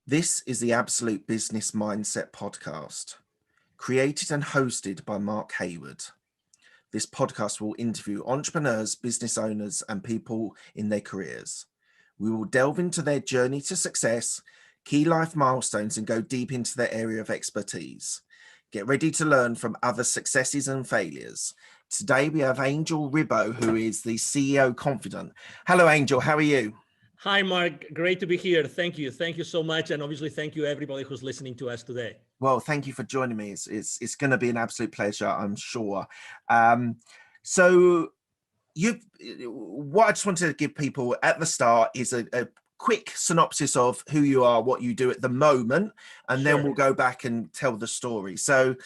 This is the Absolute Business Mindset podcast, created and hosted by Mark Hayward. This podcast will interview entrepreneurs, business owners, and people in their careers. We will delve into their journey to success, key life milestones, and go deep into their area of expertise. Get ready to learn from other successes and failures. Today we have Angel Ribo, who is the CEO Confidant. Hello, Angel. How are you? Hi, Mark. Great to be here. Thank you. Thank you so much. And obviously, thank you everybody who's listening to us today. Well, thank you for joining me. It's going to be an absolute pleasure, I'm sure. So what I just wanted to give people at the start is a quick synopsis of who you are, what you do at the moment, and then we'll go back and tell the story. So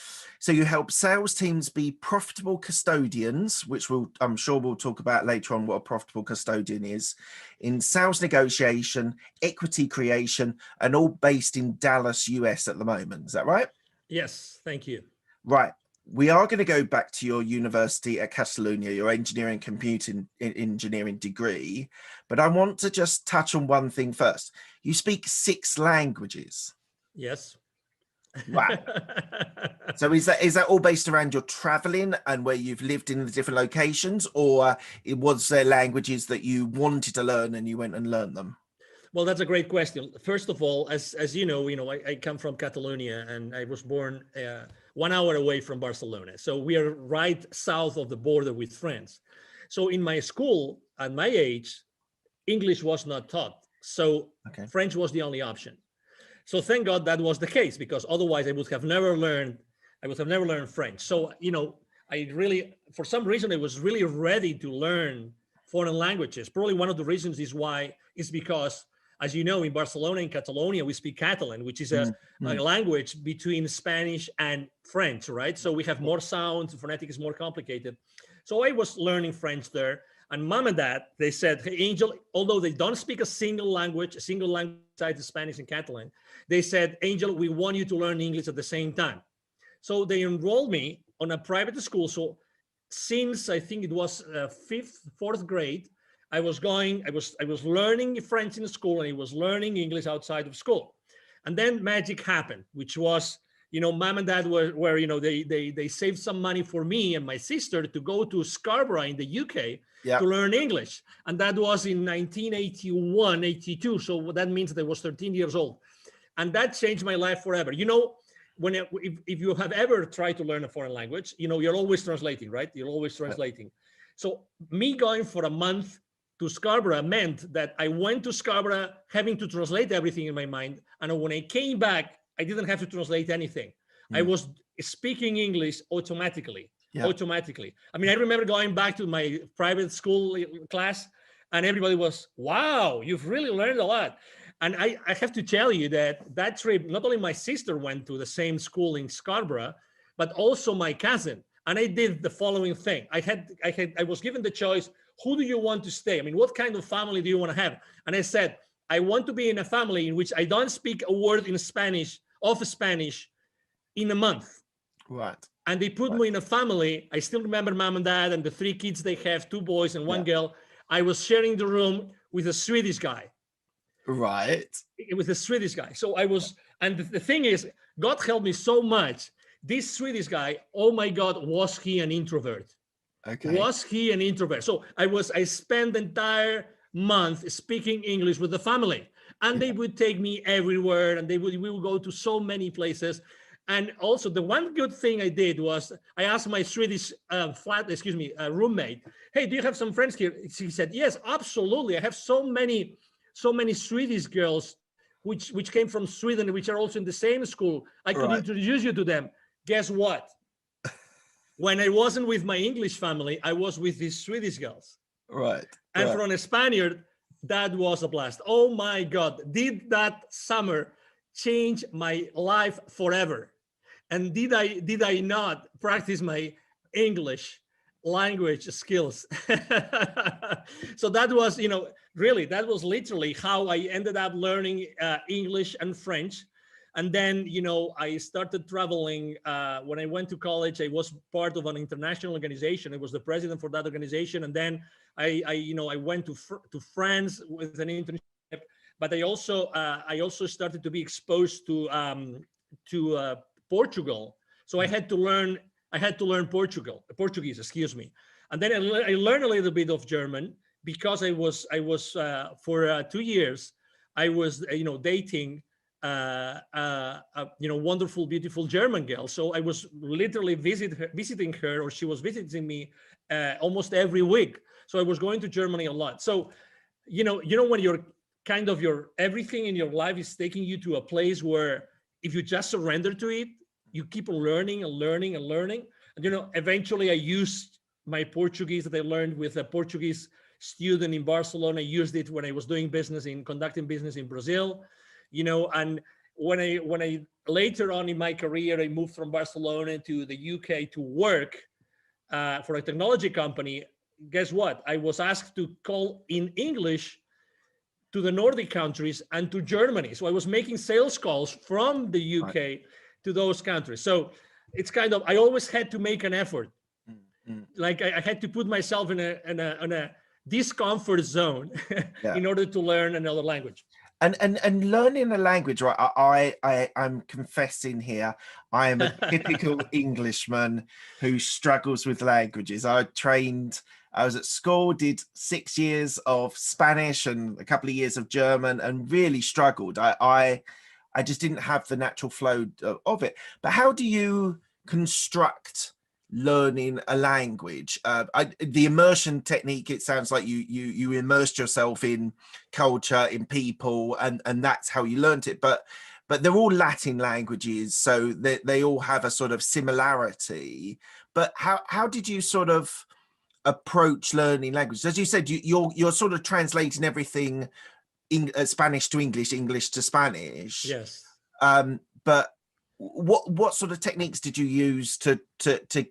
you help sales teams be profitable custodians, which I'm sure we'll talk about later on what a profitable custodian is, in sales negotiation, equity creation, and all based in Dallas, US at the moment. Is that right? Yes, thank you. Right. We are going to go back to your university at Catalonia, your engineering computing engineering degree, but I want to just touch on one thing first. You speak 6 languages. Yes. Wow. So is that all based around your traveling and where you've lived in the different locations, or it was there languages that you wanted to learn and you went and learned them? Well, that's a great question. First of all, as you know, I come from Catalonia and I was born 1 hour away from Barcelona. So we are right south of the border with France. So in my school, at my age, English was not taught. So French was the only option. So thank God that was the case, because otherwise I would have never learned French. So, I really, for some reason, I was really ready to learn foreign languages. Probably one of the reasons is because, as you know, in Barcelona and Catalonia, we speak Catalan, which is a language between Spanish and French, right? So we have more sounds, the phonetic is more complicated. So I was learning French there. And mom and dad, they said, hey, Angel, although they don't speak a single language besides Spanish and Catalan, they said, Angel, we want you to learn English at the same time. So they enrolled me on a private school. So since I think it was 4th grade, I was learning French in school and I was learning English outside of school. And then magic happened, which was, mom and dad were they saved some money for me and my sister to go to Scarborough in the UK to learn English. And that was in 1981, 82. So that means that I was 13 years old. And that changed my life forever. If you have ever tried to learn a foreign language, you're always translating, right? You're always translating. So me going for a month to Scarborough meant that I went to Scarborough having to translate everything in my mind. And when I came back, I didn't have to translate anything. I was speaking English automatically. I mean, I remember going back to my private school class and everybody was, wow, you've really learned a lot. And I have to tell you that trip, not only my sister went to the same school in Scarborough, but also my cousin. And I did the following thing. I was given the choice, who do you want to stay? I mean, what kind of family do you want to have? And I said, I want to be in a family in which I don't speak a word in Spanish in a month. Right. And they put me in a family. I still remember mom and dad and the 3 kids they have, 2 boys and 1 girl. I was sharing the room with a Swedish guy. Right. It was a Swedish guy. So I was, and the thing is, God helped me so much. This Swedish guy, oh my God, was he an introvert? Okay. Was he an introvert? So I spent the entire month speaking English with the family, and they would take me everywhere, and we would go to so many places. And also the one good thing I did was I asked my Swedish roommate, hey, do you have some friends here? She said, yes, absolutely. I have so many Swedish girls which came from Sweden, which are also in the same school. I could introduce you to them. Guess what? When I wasn't with my English family, I was with these Swedish girls. Right. And for a Spaniard, that was a blast. Oh my God, did that summer change my life forever? And did I not practice my English language skills? So that was, really, that was literally how I ended up learning English and French. And then, I started traveling. When I went to college, I was part of an international organization. I was the president for that organization. And then I went to France with an internship. but I also started to be exposed to Portugal. So I had to learn Portuguese, excuse me. And then I learned a little bit of German because I was for 2 years I was dating wonderful, beautiful German girl. So I was literally visiting her, or she was visiting me almost every week. So I was going to Germany a lot. So when you're kind of your everything in your life is taking you to a place where if you just surrender to it, you keep learning and learning and learning. And eventually I used my Portuguese that I learned with a Portuguese student in Barcelona. I used it when I was conducting business in Brazil, and when I later on in my career, I moved from Barcelona to the UK to work for a technology company. Guess what? I was asked to call in English to the Nordic countries and to Germany. So I was making sales calls from the UK to those countries. So it's kind of, I always had to make an effort. Like I had to put myself in a discomfort zone in order to learn another language. And learning a language, right? I'm confessing here, I am a typical Englishman who struggles with languages. I was at school, did 6 years of Spanish and a couple of years of German, and really struggled. I just didn't have the natural flow of it. But how do you construct learning a language? The immersion technique, it sounds like you immersed yourself in culture, in people, and that's how you learned it. But they're all Latin languages, so they all have a sort of similarity. But how did you sort of approach learning languages? As you said, you're sort of translating everything Spanish to English, English to Spanish. Yes. But what sort of techniques did you use to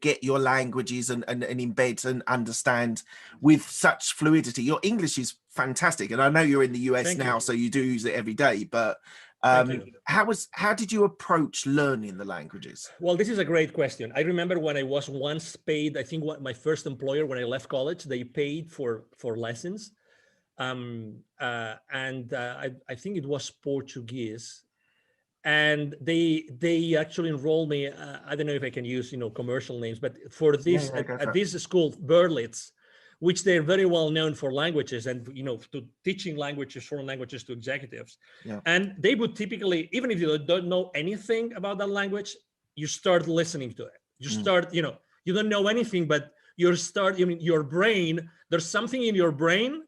get your languages and embed and understand with such fluidity? Your English is fantastic, and I know you're in the US now, so you do use it every day. But how did you approach learning the languages? Well, this is a great question. I remember when I was once paid, I think my first employer, when I left college, they paid for lessons. I think it was Portuguese. And they actually enrolled me. I don't know if I can use commercial names, but for this at this school, Berlitz, which they're very well known for languages and to teaching languages, foreign languages to executives. Yeah. And they would typically, even if you don't know anything about that language, you start listening to it. You start, you don't know anything, but your brain. There's something in your brain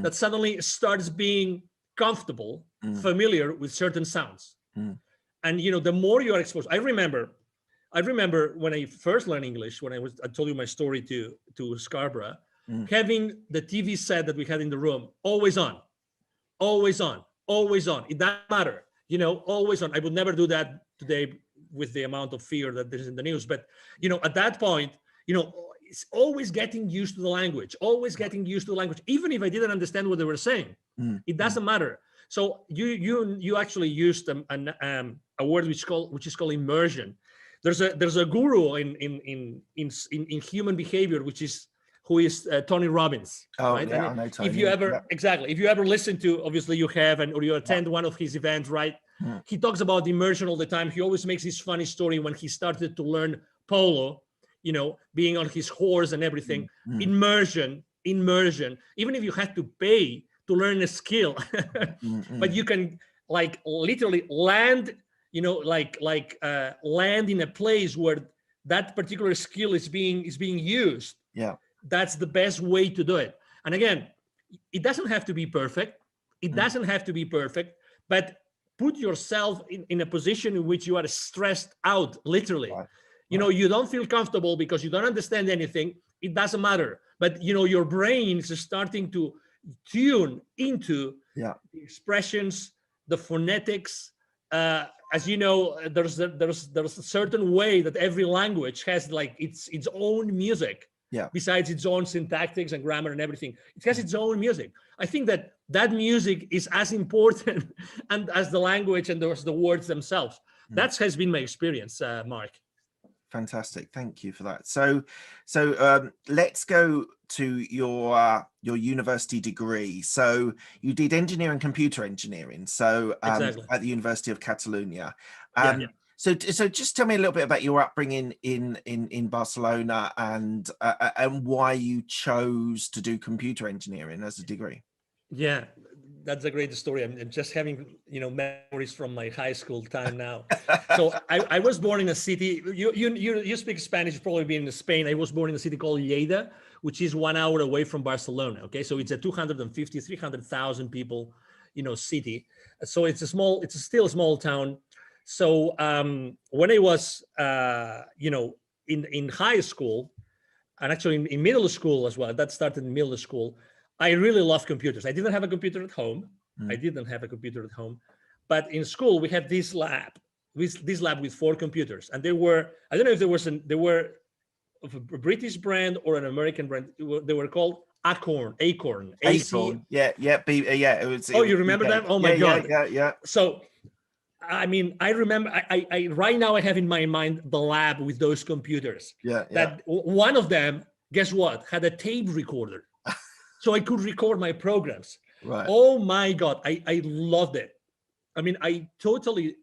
that suddenly starts being comfortable, familiar with certain sounds. And the more you are exposed, I remember when I first learned English, when I told you my story to Scarborough, having the TV set that we had in the room always on. It doesn't matter, always on. I would never do that today with the amount of fear that there's in the news. But at that point, it's always getting used to the language, even if I didn't understand what they were saying. It doesn't matter. So you actually used a word which is called immersion. There's a guru in human behavior, who is Tony Robbins. Oh, right? Yeah, I know Tony. If you ever listen to, obviously you have, or you attend one of his events, right? He talks about immersion all the time. He always makes this funny story when he started to learn polo, being on his horse and everything. Immersion. Even if you had to pay to learn a skill, but you can literally land, land in a place where that particular skill is being used. Yeah, that's the best way to do it. And again, it doesn't have to be perfect. But put yourself in a position in which you are stressed out, literally. Right. You don't feel comfortable because you don't understand anything. It doesn't matter. But your brain is starting to tune into the expressions, the phonetics. As you know, there's a certain way that every language has its own music. Yeah. Besides its own syntactics and grammar and everything, it has its own music. I think that music is as important and as the language and the words themselves. That has been my experience, Mark. Fantastic. Thank you for that. So let's go to your university degree. So you did engineering, computer engineering. So Exactly. at the University of Catalonia. Yeah. So just tell me a little bit about your upbringing in Barcelona and why you chose to do computer engineering as a degree. Yeah, that's a great story. I'm just having, memories from my high school time now. So I was born in a city. You speak Spanish, you've probably been in Spain. I was born in a city called Lleida, which is 1 hour away from Barcelona. Okay, so it's a 250, 300,000 people, city. So it's still a small town. So when I was, in high school, and actually in middle school as well, that started in middle school, I really loved computers. I didn't have a computer at home. But in school we had this lab with 4 computers, and I don't know if they were of a British brand or an American brand. They were called Acorn. Acorn. Yeah. It was. Oh, you remember that? Oh my God. Yeah. So, I mean, I remember. I right now I have in my mind the lab with those computers. Yeah. That one of them, guess what, had a tape recorder, so I could record my programs. Right. Oh my God, I loved it. I mean, I totally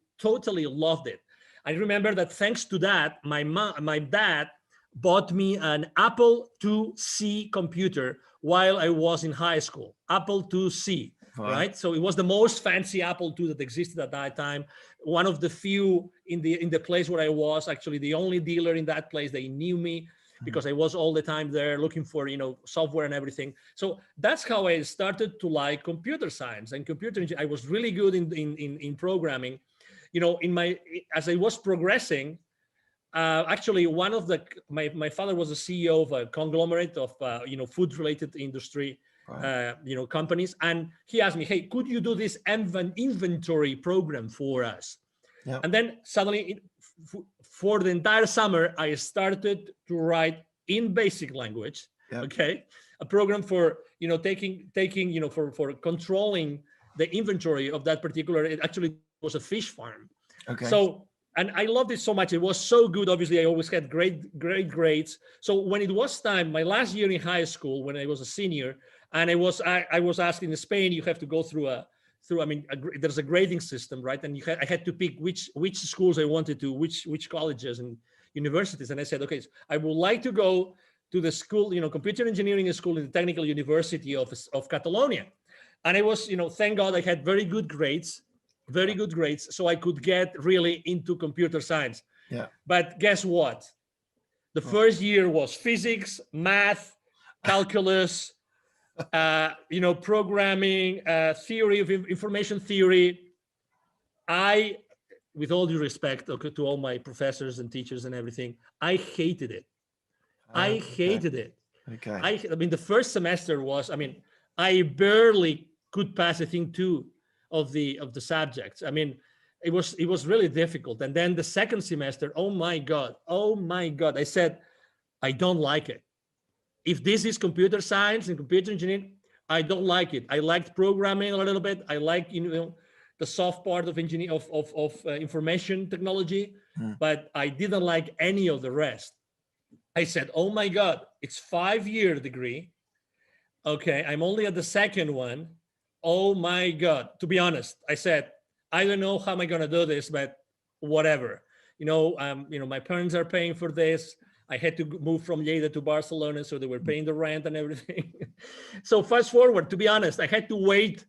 loved it. I remember that thanks to that, my dad bought me an Apple IIc computer while I was in high school. Apple IIc, right? So it was the most fancy Apple II that existed at that time. One of the few in the place where I was, actually the only dealer in that place. They knew me because I was all the time there looking for, software and everything. So that's how I started to like computer science and computer engineering. I was really good in programming. As I was progressing, actually one of my father was a CEO of a conglomerate of food related industry, companies, and he asked me, hey, could you do this inventory program for us? Yeah. And then suddenly for the entire summer I started to write in basic language, a program for taking for controlling the inventory of that particular, it actually was a fish farm. So, and I loved it so much. It was so good. Obviously, I always had great grades. So when it was time, my last year in high school, when I was a senior, and I was asked in Spain, you have to go through there's a grading system, right? And I had to pick which schools I wanted to, which colleges and universities. And I said, okay, so I would like to go to the school, computer engineering school in the Technical University of Catalonia. And I was, thank God I had very good grades, so I could get really into computer science. Yeah. But guess what? The first year was physics, math, calculus, programming, theory of information theory. With all due respect to all my professors and teachers and everything, I hated it. I hated it. Okay. I mean, the first semester was, I barely could pass, I think, 2 of the subjects. I mean, it was really difficult. And then the second semester, oh my God, I said, I don't like it. If this is computer science and computer engineering, I don't like it. I liked programming a little bit. I like, the soft part of engineering, of information technology, but I didn't like any of the rest. I said, oh my God, it's 5-year degree. Okay, I'm only at the second one. Oh my God. To be honest, I said, I don't know how am I going to do this, but whatever. My parents are paying for this. I had to move from Lleida to Barcelona, so they were paying the rent and everything. So fast forward, to be honest, I had to wait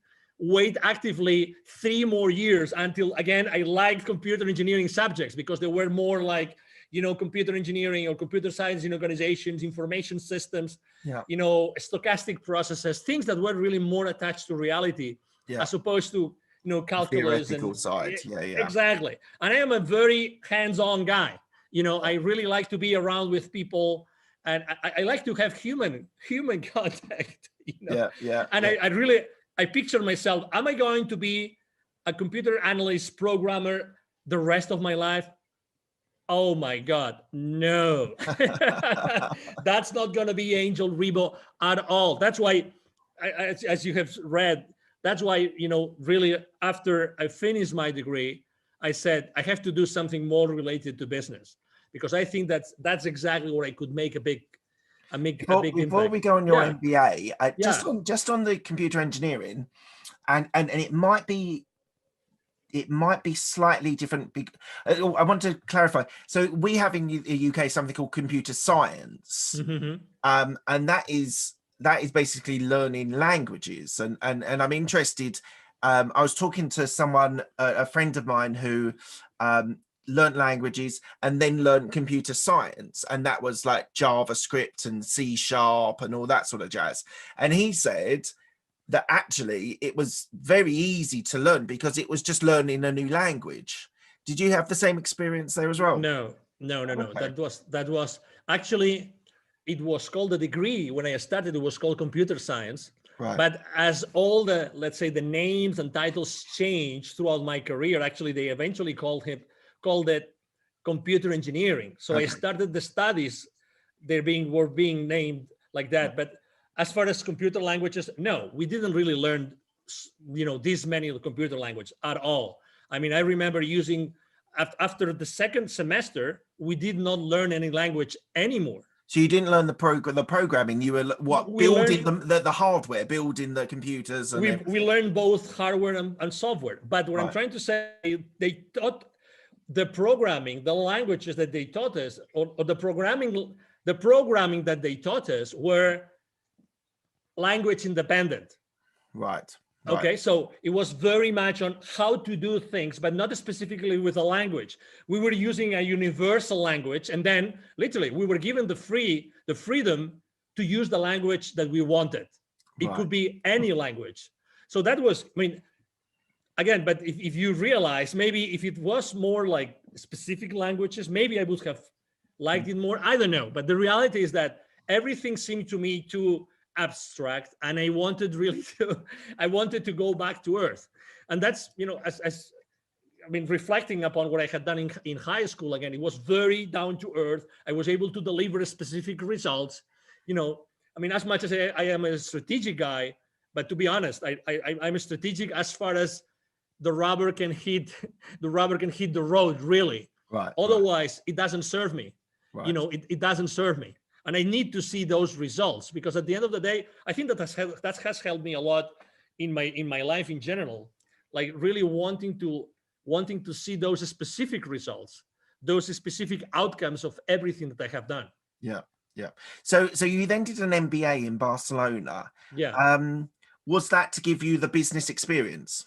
actively 3 more years until, again, I liked computer engineering subjects because they were more like, computer engineering or computer science in organizations, information systems, stochastic processes, things that were really more attached to reality, as opposed to, calculus and side. Exactly. And I am a very hands-on guy. I really like to be around with people, and I like to have human contact. And I picture myself, am I going to be a computer analyst programmer the rest of my life? Oh my God, no. That's not going to be Angel Ribo at all. That's why, as you have read, that's why, really after I finished my degree, I said, I have to do something more related to business, because I think that's exactly where I could make a big Before impact. we go on your MBA, Yeah. just on the computer engineering, and it might be slightly different. I want to clarify. So we have in the UK something called computer science, and that is basically learning languages. And I'm interested. I was talking to someone, a friend of mine, who learned languages and then learned computer science, and that was like JavaScript and C# and all that sort of jazz. And he said that actually it was very easy to learn because it was just learning a new language. Did you have the same experience there as well? No. Okay. That was actually, it was called a degree when I started. It was called computer science. Right. But as all the, let's say, the names and titles changed throughout my career, actually they eventually called it computer engineering. So I started the studies, were being named like that. But as far as computer languages, no, we didn't really learn, this many of the computer language at all. I mean, I remember using, after the second semester, we did not learn any language anymore. So you didn't learn the programming. You were building the hardware, building the computers. And we learned both hardware and software. But what I'm trying to say, they taught the programming, the languages that they taught us, or the programming that they taught us were language independent. Right. Okay, so it was very much on how to do things, but not specifically with a language. We were using a universal language, and then literally we were given the freedom to use the language that we wanted. It could be any language. So that was, I mean, again, but if you realize, maybe if it was more like specific languages, maybe I would have liked it more. I don't know. But the reality is that everything seemed to me too abstract, and I wanted to go back to earth. And that's, as I mean, reflecting upon what I had done in high school, again, it was very down to earth. I was able to deliver specific results. I mean, as much as I am a strategic guy, but to be honest, I'm a strategic as far as the rubber can hit the road, really. Right. Otherwise, it doesn't serve me. Right. It doesn't serve me. And I need to see those results, because at the end of the day, I think that has helped me a lot in my life in general, like really wanting to see those specific results, those specific outcomes of everything that I have done. Yeah. So you then did an MBA in Barcelona. Yeah. Was that to give you the business experience?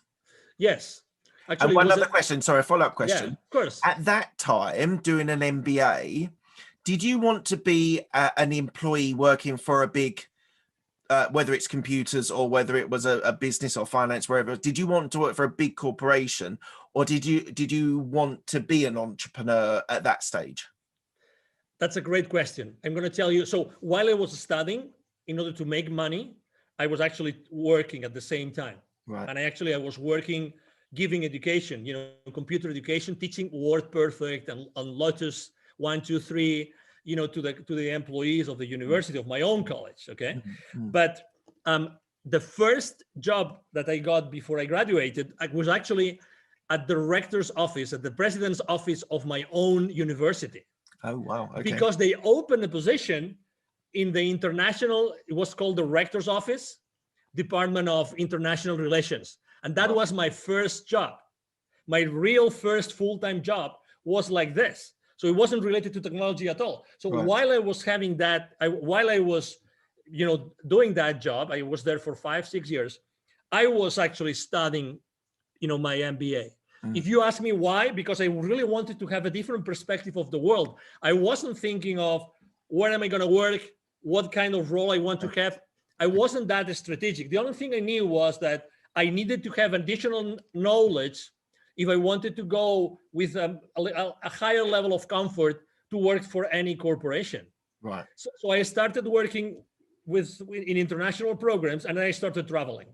Yes. Actually, and one other question, sorry, a follow-up question. Yeah, of course. At that time, doing an MBA, did you want to be an employee working for a big, whether it's computers or whether it was a business or finance, wherever? Did you want to work for a big corporation, or did you want to be an entrepreneur at that stage? That's a great question. I'm going to tell you. So while I was studying, in order to make money, I was actually working at the same time. Right. And I was working, giving education, computer education, teaching WordPerfect and Lotus 1, 2, 3, to the employees of the university of my own college. Okay. Mm-hmm. But the first job that I got before I graduated, I was actually at the rector's office, at the president's office of my own university. Oh, wow. Okay. Because they opened a position in the international, it was called the rector's office, Department of International Relations. And that was my first job. My real first full-time job was like this. So it wasn't related to technology at all. So while I was having that, while I was, doing that job, I was there for 5-6 years. I was actually studying, my MBA. If you ask me why, because I really wanted to have a different perspective of the world. I wasn't thinking of where am I going to work, what kind of role I want to have. I wasn't that strategic. The only thing I knew was that I needed to have additional knowledge if I wanted to go with a higher level of comfort to work for any corporation. Right. So I started working in international programs, and then I started traveling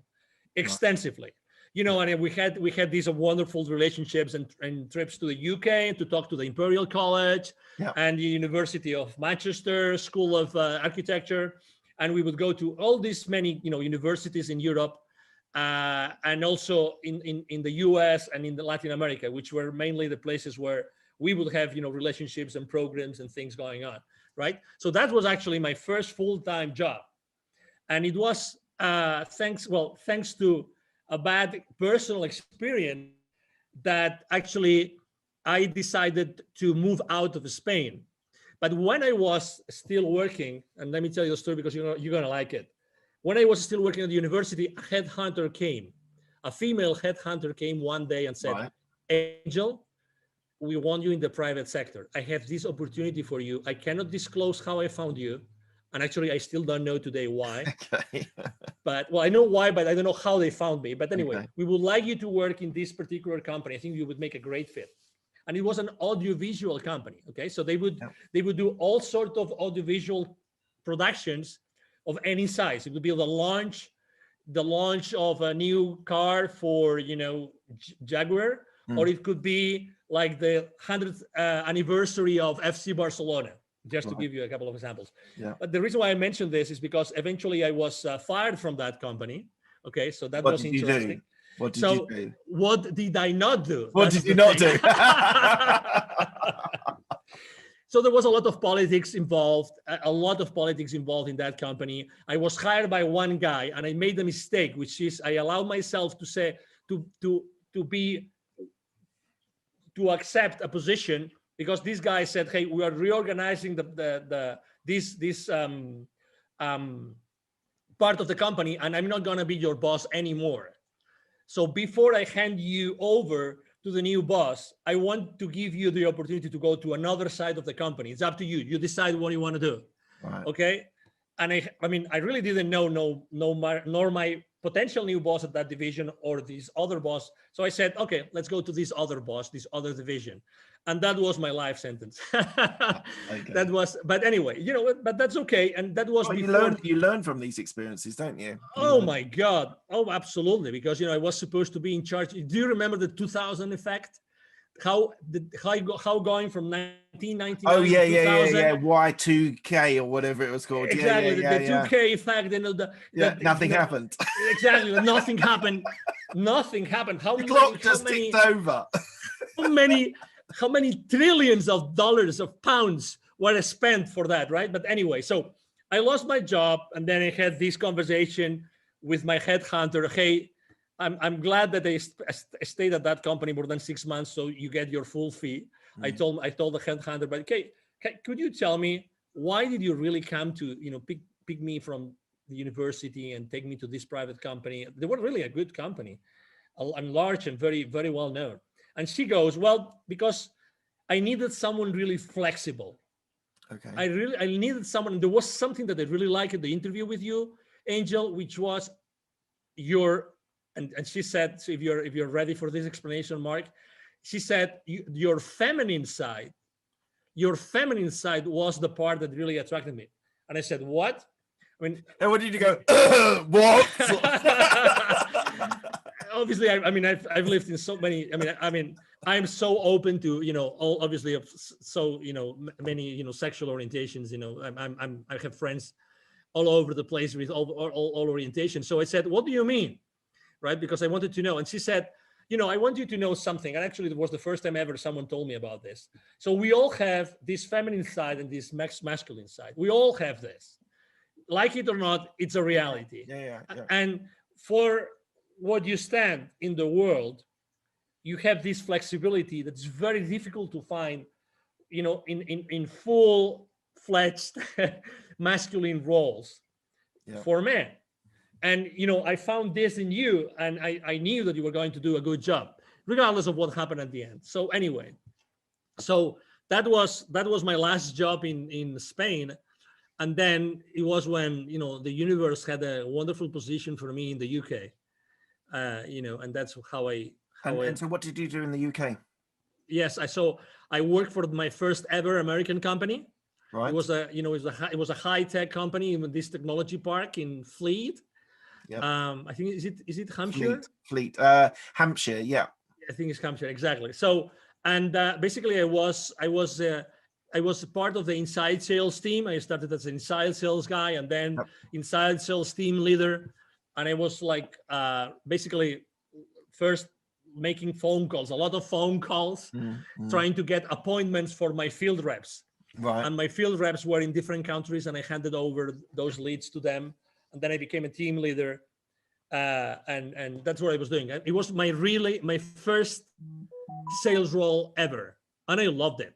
extensively. And we had these wonderful relationships and trips to the UK to talk to the Imperial College and the University of Manchester School of Architecture. And we would go to all these many, universities in Europe, and also in the US and in Latin America, which were mainly the places where we would have, relationships and programs and things going on, right? So that was actually my first full-time job. And it was thanks to a bad personal experience that actually I decided to move out of Spain. But when I was still working, and let me tell you the story because you're going to like it. When I was still working at the university, a headhunter came. A female headhunter came one day and said, Angel, we want you in the private sector. I have this opportunity for you. I cannot disclose how I found you. And actually, I still don't know today why. Okay. But, well, I know why, but I don't know how they found me. But anyway, we would like you to work in this particular company. I think you would make a great fit. And it was an audiovisual company. Okay, so they would do all sorts of audiovisual productions of any size. It would be the launch of a new car for Jaguar, or it could be like the 100th anniversary of FC Barcelona, just to give you a couple of examples. But the reason why I mentioned this is because eventually I was fired from that company. Okay, so that was interesting. What did you do? What did I not do? What did you not do? So there was a lot of politics involved in that company. I was hired by one guy, and I made a mistake, which is I allowed myself to say to accept a position because this guy said, "Hey, we are reorganizing this part of the company, and I'm not going to be your boss anymore. So before I hand you over to the new boss, I want to give you the opportunity to go to another side of the company. It's up to you. You decide what you want to do." Right. Okay. And I really didn't know nor my potential new boss at that division or this other boss. So I said, okay, let's go to this other boss, this other division. And that was my life sentence. Okay. That was, but anyway, but that's okay. And that was before. You learn from these experiences, don't you? My God. Oh, absolutely. Because, I was supposed to be in charge. Do you remember the 2000 effect? How going from 1999 to 2000? Yeah. Y2K or whatever it was called. Exactly. The 2K effect. Nothing happened. Exactly. Nothing happened. Nothing happened. The clock just ticked over. How many trillions of dollars, of pounds were spent for that, right? But anyway, so I lost my job, and then I had this conversation with my headhunter. Hey, I'm glad that they stayed at that company more than 6 months, so you get your full fee. I told the headhunter, but okay, could you tell me why did you really come to pick me from the university and take me to this private company? They were really a good company, and large and very, very well known. And she goes, well, because I needed someone really flexible. Okay. I needed someone. There was something that I really liked in the interview with you, Angel, which was and she said, so if you're ready for this explanation, Mark, she said your feminine side was the part that really attracted me. And I said, what? And what did you go? What? Obviously, I've lived in so many. I'm so open to all obviously of so many sexual orientations. I have friends all over the place with all orientations. So I said, what do you mean, right? Because I wanted to know. And she said, I want you to know something. And actually, it was the first time ever someone told me about this. So we all have this feminine side and this masculine side. We all have this. Like it or not, it's a reality. Yeah. And for what you stand in the world, you have this flexibility that's very difficult to find, in full-fledged masculine roles for men. And, I found this in you, and I knew that you were going to do a good job, regardless of what happened at the end. So anyway, that was my last job in Spain. And then it was when, the universe had a wonderful position for me in the UK. And that's how I. And so what did you do in the UK? Yes, I worked for my first ever American company. Right. It was a high-tech company in this technology park in Fleet. Yep. I think is it Hampshire? Fleet. Hampshire, yeah. I think it's Hampshire, exactly. So, and basically I was part of the inside sales team. I started as an inside sales guy, and then inside sales team leader. And I was like basically first making phone calls, a lot of phone calls, trying to get appointments for my field reps. Right. And my field reps were in different countries, and I handed over those leads to them. And then I became a team leader. And that's what I was doing. It was my first sales role ever. And I loved it.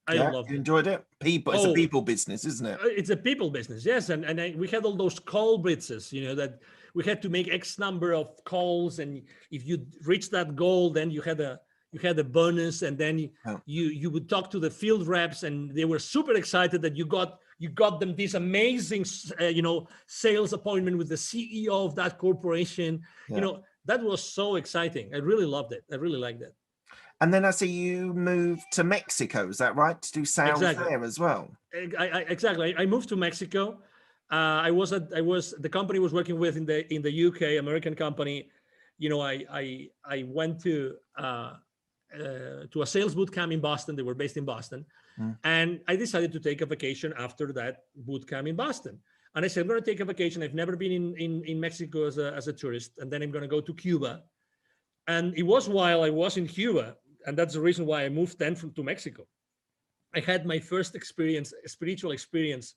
I loved you it. enjoyed it? It's a people business, isn't it? It's a people business, yes. And we had all those call blitzes, that we had to make X number of calls, and if you reach that goal, then you had a bonus, and then you would talk to the field reps, and they were super excited that you got them this amazing sales appointment with the CEO of that corporation. That was so exciting. I really loved it. I really liked it. And then I see you moved to Mexico. Is that right? To do sales there as well? Exactly. I moved to Mexico. The company I was working with in the UK, American company. I went to a sales boot camp in Boston. They were based in Boston. And I decided to take a vacation after that boot camp in Boston. And I said, I'm going to take a vacation. I've never been in Mexico as a tourist. And then I'm going to go to Cuba. And it was while I was in Cuba, and that's the reason why I moved then to Mexico. I had my first spiritual experience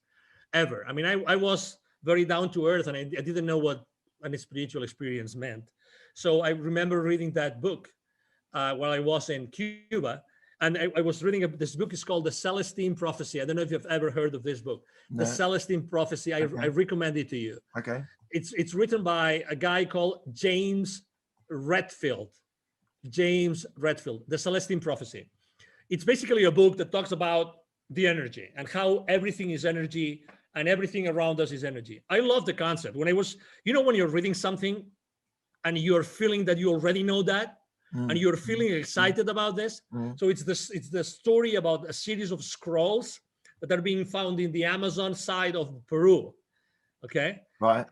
ever. I mean, I was very down to earth, and I didn't know what a spiritual experience meant. So I remember reading that book while I was in Cuba. And I was reading this book. Is called The Celestine Prophecy. I don't know if you've ever heard of this book. No. The Celestine Prophecy. I recommend it to you. Okay. It's written by a guy called James Redfield. The Celestine Prophecy. It's basically a book that talks about the energy and how everything is energy and everything around us is energy. I love the concept. When I was, when you're reading something and you're feeling that you already know that, and you're feeling excited about this. So it's the story about a series of scrolls that are being found in the Amazon side of Peru. Okay. Right.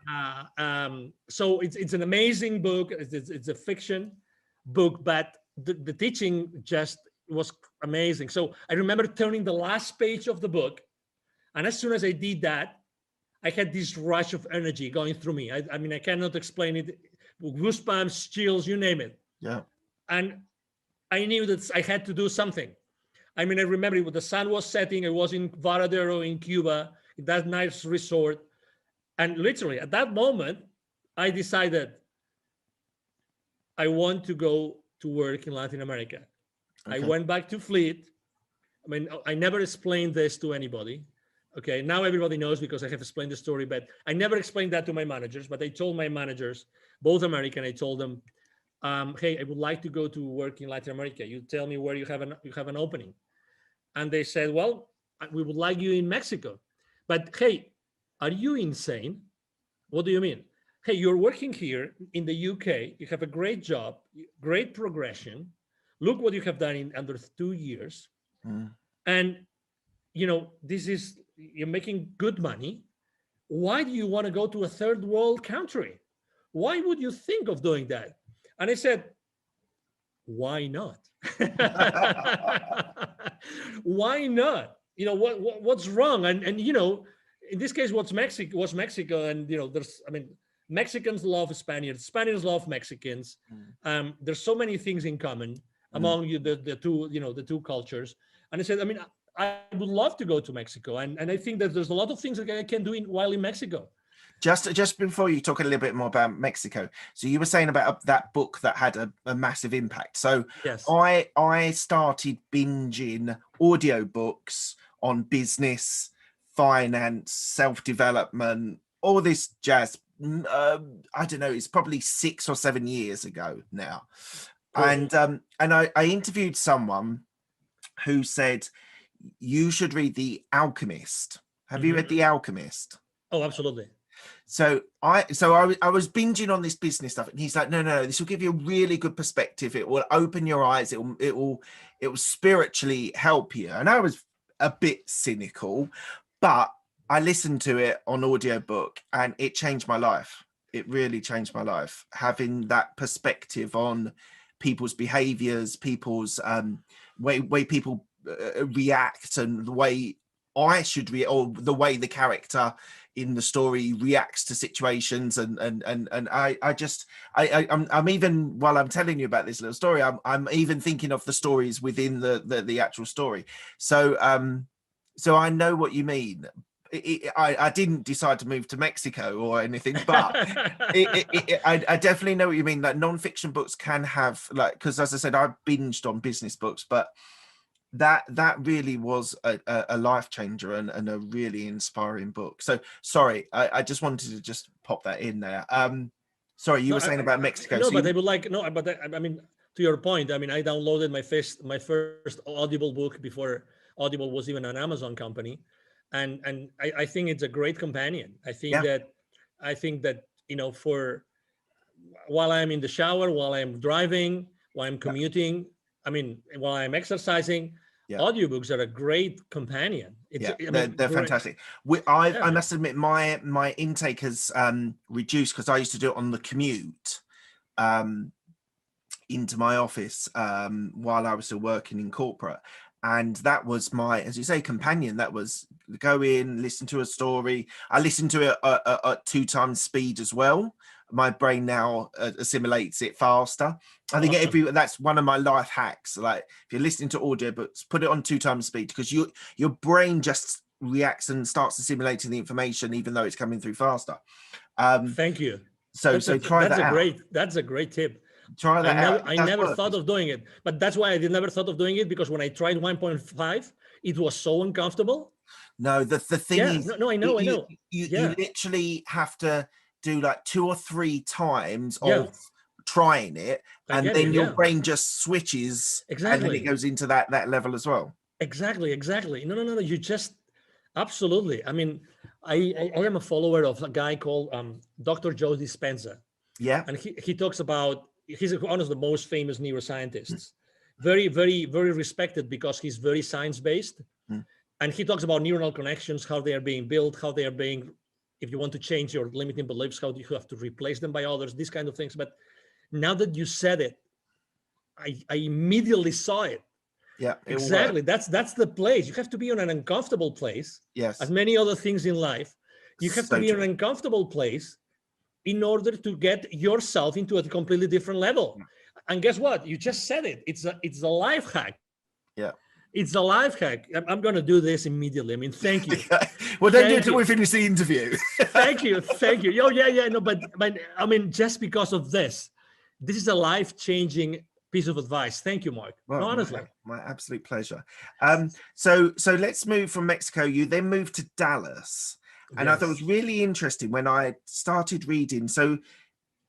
So it's an amazing book. It's a fiction book, but the teaching just was amazing. So I remember turning the last page of the book, and as soon as I did that, I had this rush of energy going through me. I mean, I cannot explain it. Goosebumps, chills, you name it. Yeah. And I knew that I had to do something. I mean, I remember when the sun was setting. I was in Varadero in Cuba, in that nice resort. And literally at that moment, I decided I want to go to work in Latin America. Okay. I went back to Fleet. I mean, I never explained this to anybody. Okay, now everybody knows because I have explained the story, but I never explained that to my managers. But I told my managers, both American, I told them, hey, I would like to go to work in Latin America. You tell me where you have an opening. And they said, well, we would like you in Mexico. But hey, are you insane? What do you mean? Hey, you're working here in the UK. You have a great job, great progression. Look what you have done in under 2 years. And, you're making good money. Why do you want to go to a third world country? Why would you think of doing that? And I said, why not? Why not? What's wrong? And in this case, was Mexico. And, Mexicans love Spaniards. Spaniards love Mexicans. There's so many things in common among the two cultures. And I said, I would love to go to Mexico. And I think that there's a lot of things that I can do while in Mexico. Just before you talk a little bit more about Mexico, so you were saying about that book that had a massive impact. So yes. I started binging audiobooks on business, finance, self-development, all this jazz. I don't know, it's probably 6 or 7 years ago now. And I interviewed someone who said you should read The Alchemist. Have you read The Alchemist? Oh, absolutely. So I was binging on this business stuff, and he's like, no, this will give you a really good perspective. It will open your eyes. It will spiritually help you. And I was a bit cynical, but I listened to it on audiobook, and it changed my life. It really changed my life, having that perspective on people's behaviors, people's way people react, and the way I should or the way the character in the story reacts to situations, and I'm even, while I'm telling you about this little story, I'm even thinking of the stories within the actual story. So so I know what you mean. I didn't decide to move to Mexico or anything, but I definitely know what you mean. Like non-fiction books can have, like, because as I said, I binged on business books, but that really was a life changer and a really inspiring book. So sorry, I just wanted to just pop that in there. Sorry, you were saying about Mexico. No, so but I would like, no, but I mean, to your point, I mean, I downloaded my first Audible book before Audible was even an Amazon company, and I think it's a great companion. I think that for while I'm in the shower, while I'm driving, while I'm commuting, I mean, while I'm exercising, audiobooks are a great companion. They're fantastic. I must admit, my intake has reduced, because I used to do it on the commute into my office while I was still working in corporate, and that was my, as you say, companion. That was go in, listen to a story. I listened to it at 2 times speed as well. My brain now assimilates it faster. I think that's one of my life hacks. Like if you're listening to audiobooks, put it on 2 times speed, because your brain just reacts and starts assimilating the information even though it's coming through faster. Thank you. So try that out. That's a great tip. Try that out. I never thought of doing it, but that's why I never thought of doing it, because when I tried 1.5, it was so uncomfortable. No, the thing is, no, I know. You literally have to do like 2 or 3 times of trying it, and then your brain just switches, and then it goes into that level as well. Exactly. No, you just absolutely. I mean, I am a follower of a guy called Dr. Joe Dispenza. And he talks about, he's one of the most famous neuroscientists, very, very, very respected, because he's very science-based. And he talks about neuronal connections, how they are being built, how they are being, if you want to change your limiting beliefs, how do you have to replace them by others, these kind of things. But now that you said it, I immediately saw it. Exactly. That's the place. You have to be in an uncomfortable place. As many other things in life, you have to be in an uncomfortable place in order to get yourself into a completely different level. And guess what? You just said it. It's a life hack. It's a life hack. I'm going to do this immediately. I mean, thank you. Well, don't do it until we finish the interview. Thank you. Oh, yeah. No, but I mean, just because of this is a life-changing piece of advice. Thank you, Mark. Well, no, honestly. My absolute pleasure. So let's move from Mexico. You then moved to Dallas. And I thought it was really interesting when I started reading. So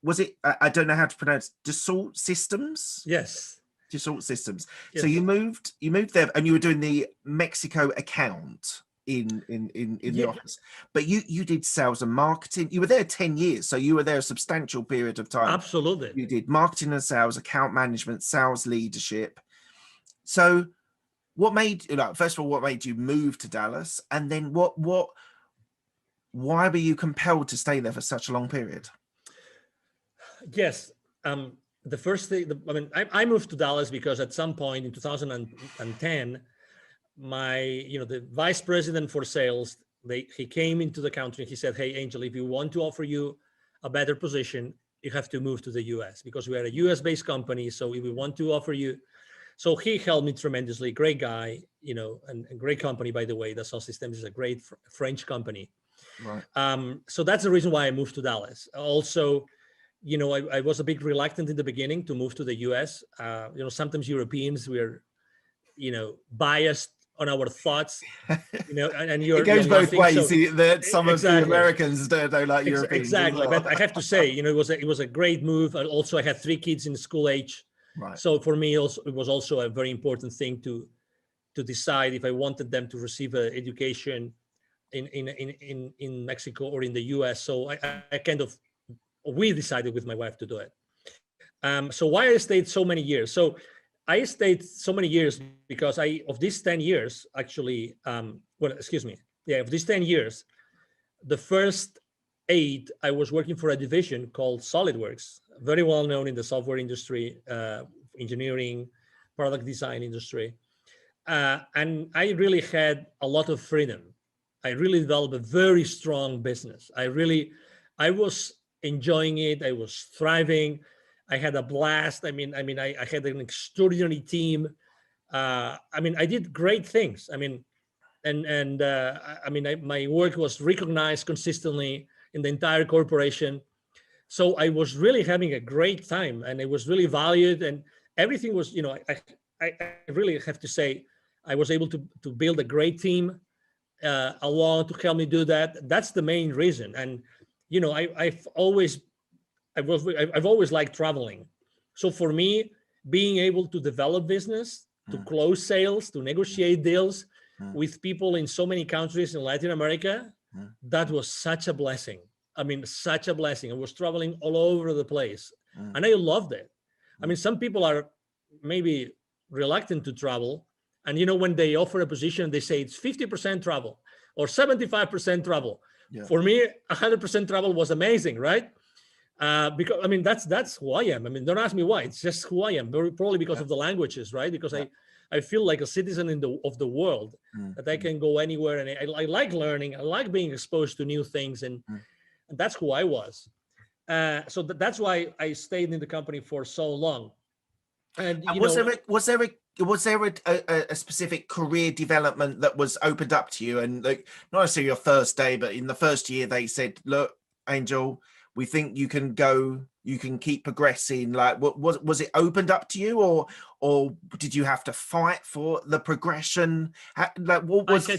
was it, I don't know how to pronounce, Dassault Systems? Yes. Dassault Systems. Yes. So you moved there, and you were doing the Mexico account in the office. But you did sales and marketing. You were there 10 years. So you were there a substantial period of time. Absolutely. You did marketing and sales, account management, sales leadership. So what made, first of all, what made you move to Dallas? And then why were you compelled to stay there for such a long period? Yes. The first thing, I moved to Dallas because at some point in 2010, the vice president for sales, he came into the country and he said, "Hey, Angel, if you want to offer you a better position, you have to move to the US, because we are a US-based company. So if we want to offer you," so he helped me tremendously. Great guy, and great company, by the way. Dassault Systems is a great French company. Right. So that's the reason why I moved to Dallas. Also, I was a bit reluctant in the beginning to move to the US. Sometimes Europeans, we're, biased on our thoughts, and it goes both ways. So, some of the Americans don't like Europeans. Exactly. Well. But I have to say, it was a great move. Also, I had 3 kids in school age. Right. So for me, also, it was also a very important thing to decide if I wanted them to receive an education in Mexico or in the US. So we decided with my wife to do it. So why I stayed so many years? So I stayed so many years because of these 10 years, actually, of these 10 years, the first 8, I was working for a division called SolidWorks, very well known in the software industry, engineering, product design industry. And I really had a lot of freedom. I really developed a very strong business. I was enjoying it. I was thriving. I had a blast. I had an extraordinary team. I did great things. My work was recognized consistently in the entire corporation. So I was really having a great time, and it was really valued, and everything was, I really have to say, I was able to build a great team along to help me do that. That's the main reason. And, I've always liked traveling. So for me, being able to develop business, to close sales, to negotiate deals with people in so many countries in Latin America, that was such a blessing. Such a blessing. I was traveling all over the place, and I loved it. Some people are maybe reluctant to travel, and when they offer a position, they say it's 50% travel or 75% travel. Yeah. For me, 100% travel was amazing, right? Because that's who I am. Don't ask me why. It's just who I am. Probably because of the languages, right? Because I feel like a citizen of the world, that I can go anywhere, and I like learning. I like being exposed to new things, and that's who I was. So that's why I stayed in the company for so long. And was there a specific career development that was opened up to you? And like, not necessarily your first day, but in the first year, they said, "Look, Angel, we think you can keep progressing." Like, what was it opened up to you, or did you have to fight for the progression? Like, what was? I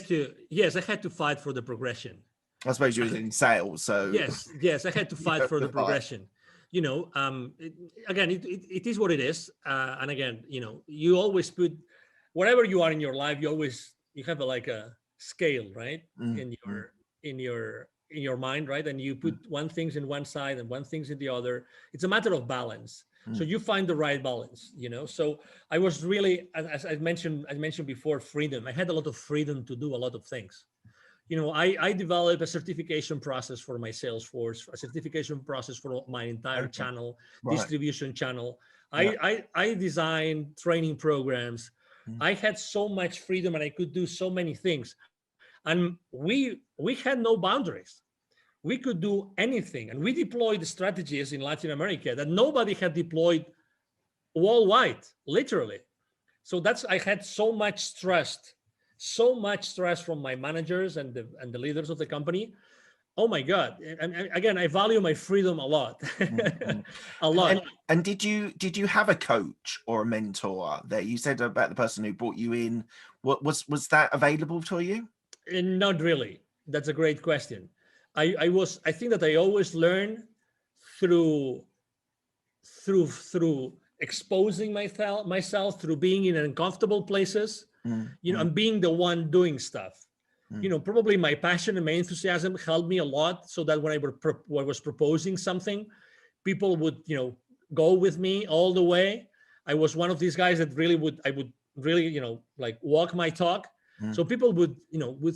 had to fight for the progression. I suppose you were in sales, so yes, I had to fight for the progression. Again, it is what it is, and again, you always put wherever you are in your life, you have a scale, right? In your mind, right? And you put one things in one side and one things in the other. It's a matter of balance. So you find the right balance, So I was really, as I mentioned before, freedom. I had a lot of freedom to do a lot of things. I developed a certification process for my sales force, a certification process for my entire channel, distribution channel. I designed training programs. I had so much freedom, and I could do so many things. And we had no boundaries. We could do anything. And we deployed strategies in Latin America that nobody had deployed worldwide, literally. So I had so much trust from my managers and the leaders of the company. Oh my God. And again, I value my freedom a lot. A lot. And did you have a coach or a mentor there? You said about the person who brought you in. What was that available to you? Not really. That's a great question. I think that I always learn through exposing myself, through being in uncomfortable places, and being the one doing stuff. Probably my passion and my enthusiasm helped me a lot, so that when I was proposing something, people would, go with me all the way. I was one of these guys that I would really, walk my talk. So people would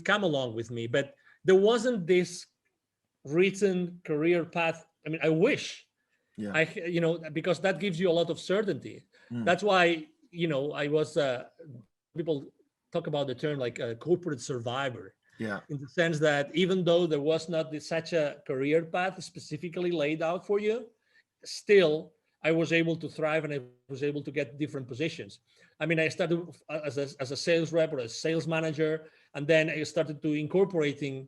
come along with me, but there wasn't this written career path. I wish, because that gives you a lot of certainty. That's why, I was, people talk about the term like a corporate survivor. Yeah. In the sense that even though there was not such a career path specifically laid out for you, still I was able to thrive, and I was able to get different positions. I started as a sales rep or a sales manager, and then I started to incorporating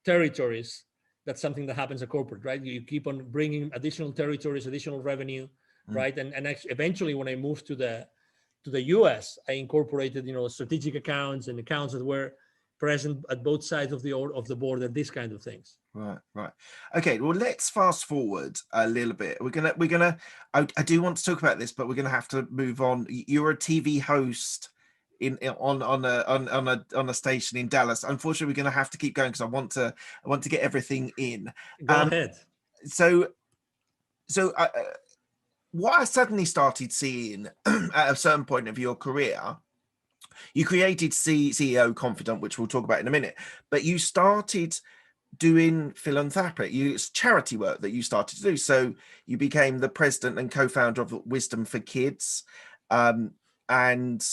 territories. That's something that happens at corporate, right? You keep on bringing additional territories, additional revenue, right? And eventually, when I moved to the US, I incorporated, strategic accounts and accounts that were present at both sides of the board, and these kind of things. Right. Okay. Well, let's fast forward a little bit. I do want to talk about this, but we're gonna have to move on. You're a TV host on a station in Dallas. Unfortunately, we're going to have to keep going because I want to get everything in. Go ahead. So what I suddenly started seeing at a certain point of your career, you created CEO Confidant, which we'll talk about in a minute, but you started doing philanthropic, it's charity work that you started to do. So you became the president and co-founder of Wisdom for Kids, and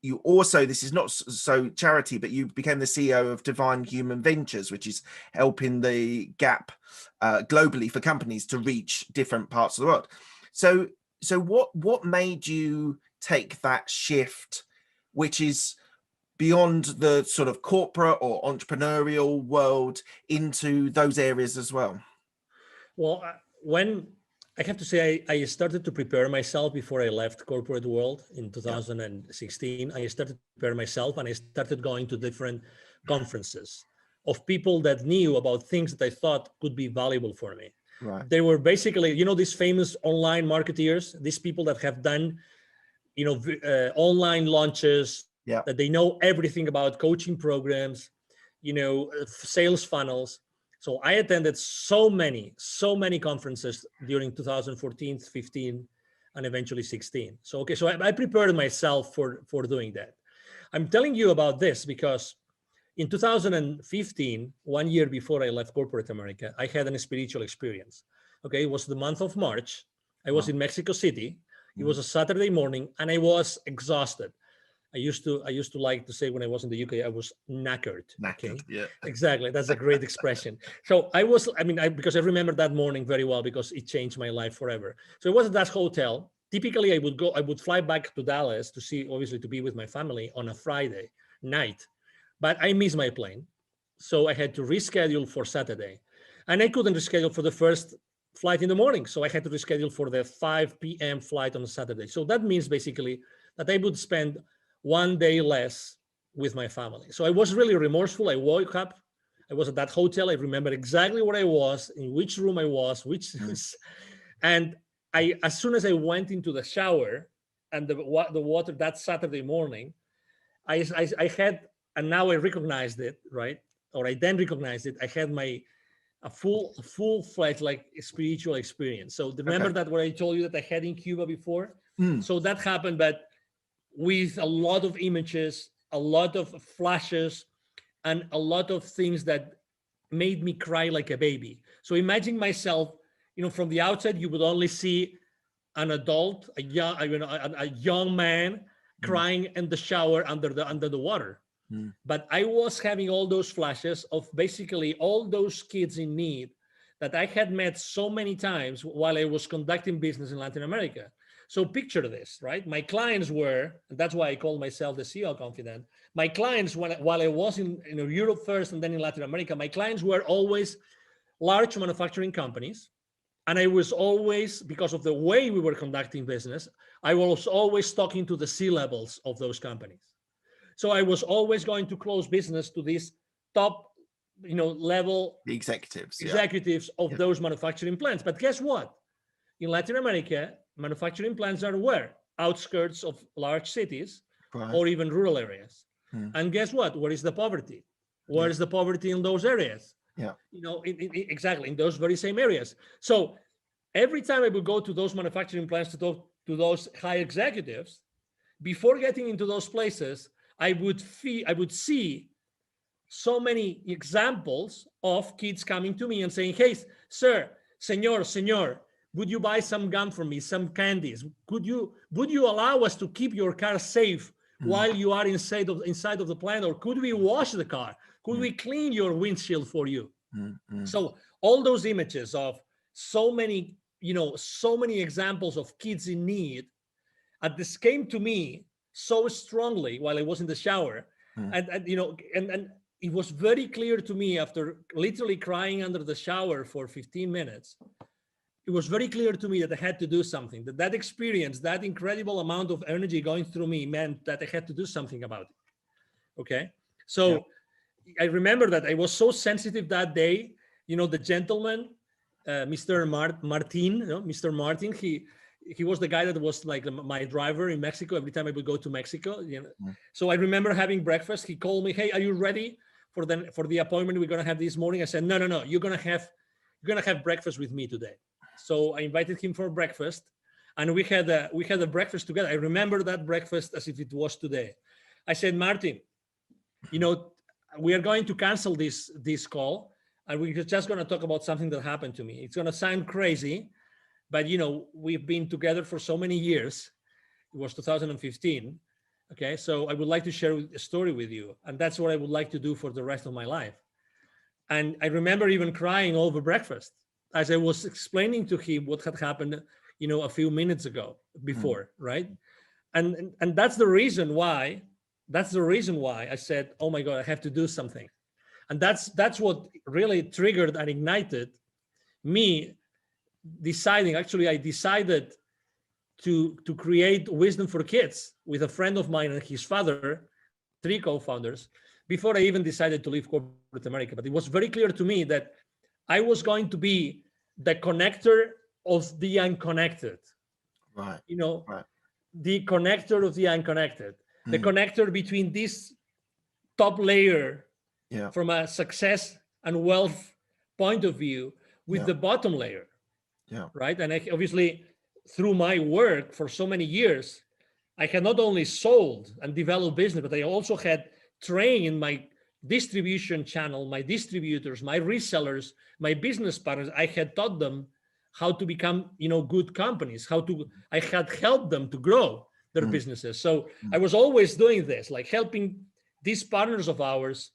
you also, this is not so charity, but you became the CEO of Divine Human Ventures, which is helping the gap globally for companies to reach different parts of the world. So what made you take that shift, which is beyond the sort of corporate or entrepreneurial world, into those areas as well? Well, when I have to say, I started to prepare myself before I left corporate world in 2016. I started to prepare myself, and I started going to different conferences of people that knew about things that I thought could be valuable for me. Right. They were basically, these famous online marketeers, these people that have done, online launches, that they know everything about coaching programs, sales funnels. So I attended so many conferences during 2014, 15, and eventually 16. So, so I prepared myself for doing that. I'm telling you about this because in 2015, 1 year before I left corporate America, I had a spiritual experience. Okay, it was the month of March. I was in Mexico City. It was a Saturday morning, and I was exhausted. I used to like to say when I was in the UK, I was knackered. Okay, yeah, exactly. That's a great expression. So because I remember that morning very well because it changed my life forever. So it was at that hotel. Typically, I would fly back to Dallas to be with my family on a Friday night, but I missed my plane, so I had to reschedule for Saturday, and I couldn't reschedule for the first flight in the morning, so I had to reschedule for the 5 p.m. flight on Saturday. So that means basically that I would spend 1 day less with my family. So I was really remorseful. I woke up, I was at that hotel. I remember exactly where I was, in which room I was, and as soon as I went into the shower and the water that Saturday morning, I had, and now I recognized it, right? Or I then recognized it. I had a full-fledged like spiritual experience. So remember that what I told you that I had in Cuba before? So that happened, but with a lot of images, a lot of flashes, and a lot of things that made me cry like a baby. So imagine myself, from the outside, you would only see an adult, a young man crying in the shower under the water. But I was having all those flashes of basically all those kids in need that I had met so many times while I was conducting business in Latin America. So picture this, right? My clients were, and that's why I call myself the CEO Confidant. My clients, while I was in Europe first and then in Latin America, my clients were always large manufacturing companies. And I was always, because of the way we were conducting business, I was always talking to the C-levels of those companies. So I was always going to close business to these top, level the executives of those manufacturing plants. But guess what? In Latin America, manufacturing plants are where? Outskirts of large cities or even rural areas. And guess what? Where is the poverty? Where is the poverty in those areas? Yeah. Exactly in those very same areas. So every time I would go to those manufacturing plants to talk to those high executives, before getting into those places, I would see so many examples of kids coming to me and saying, "Hey, sir, senor, would you buy some gum for me, some candies? Would you allow us to keep your car safe while you are inside of the plant? Or could we wash the car? Could we clean your windshield for you?" So all those images of so many examples of kids in need, this came to me so strongly while I was in the shower. And it was very clear to me after literally crying under the shower for 15 minutes. It was very clear to me that I had to do something, that experience, that incredible amount of energy going through me meant that I had to do something about it. Okay. So I remember that I was so sensitive that day. The gentleman, Mr. Martin, Mr. Martin, he was the guy that was like my driver in Mexico every time I would go to Mexico. So I remember having breakfast. He called me, "Hey, are you ready for the appointment we're gonna have this morning?" I said, No. You're gonna have breakfast with me today. So I invited him for breakfast, and we had a breakfast together. I remember that breakfast as if it was today. I said, "Martin, we are going to cancel this call, and we're just going to talk about something that happened to me. It's going to sound crazy, but we've been together for so many years." It was 2015. Okay, so I would like to share a story with you, and that's what I would like to do for the rest of my life. And I remember even crying over breakfast as I was explaining to him what had happened, a few minutes ago before, right? And that's the reason why. That's the reason why I said, "Oh my God, I have to do something." And that's what really triggered and ignited me deciding. Actually, I decided to create Wisdom for Kids with a friend of mine and his father, three co-founders, before I even decided to leave corporate America. But it was very clear to me that I was going to be the connector of the unconnected. Right. Right. The connector of the unconnected, the connector between this top layer from a success and wealth point of view with the bottom layer. Right. And obviously, through my work for so many years, I had not only sold and developed business, but I also had trained my distribution channel, my distributors, my resellers, my business partners. I had taught them how to become, good companies, I had helped them to grow their businesses. So I was always doing this, like helping these partners of ours,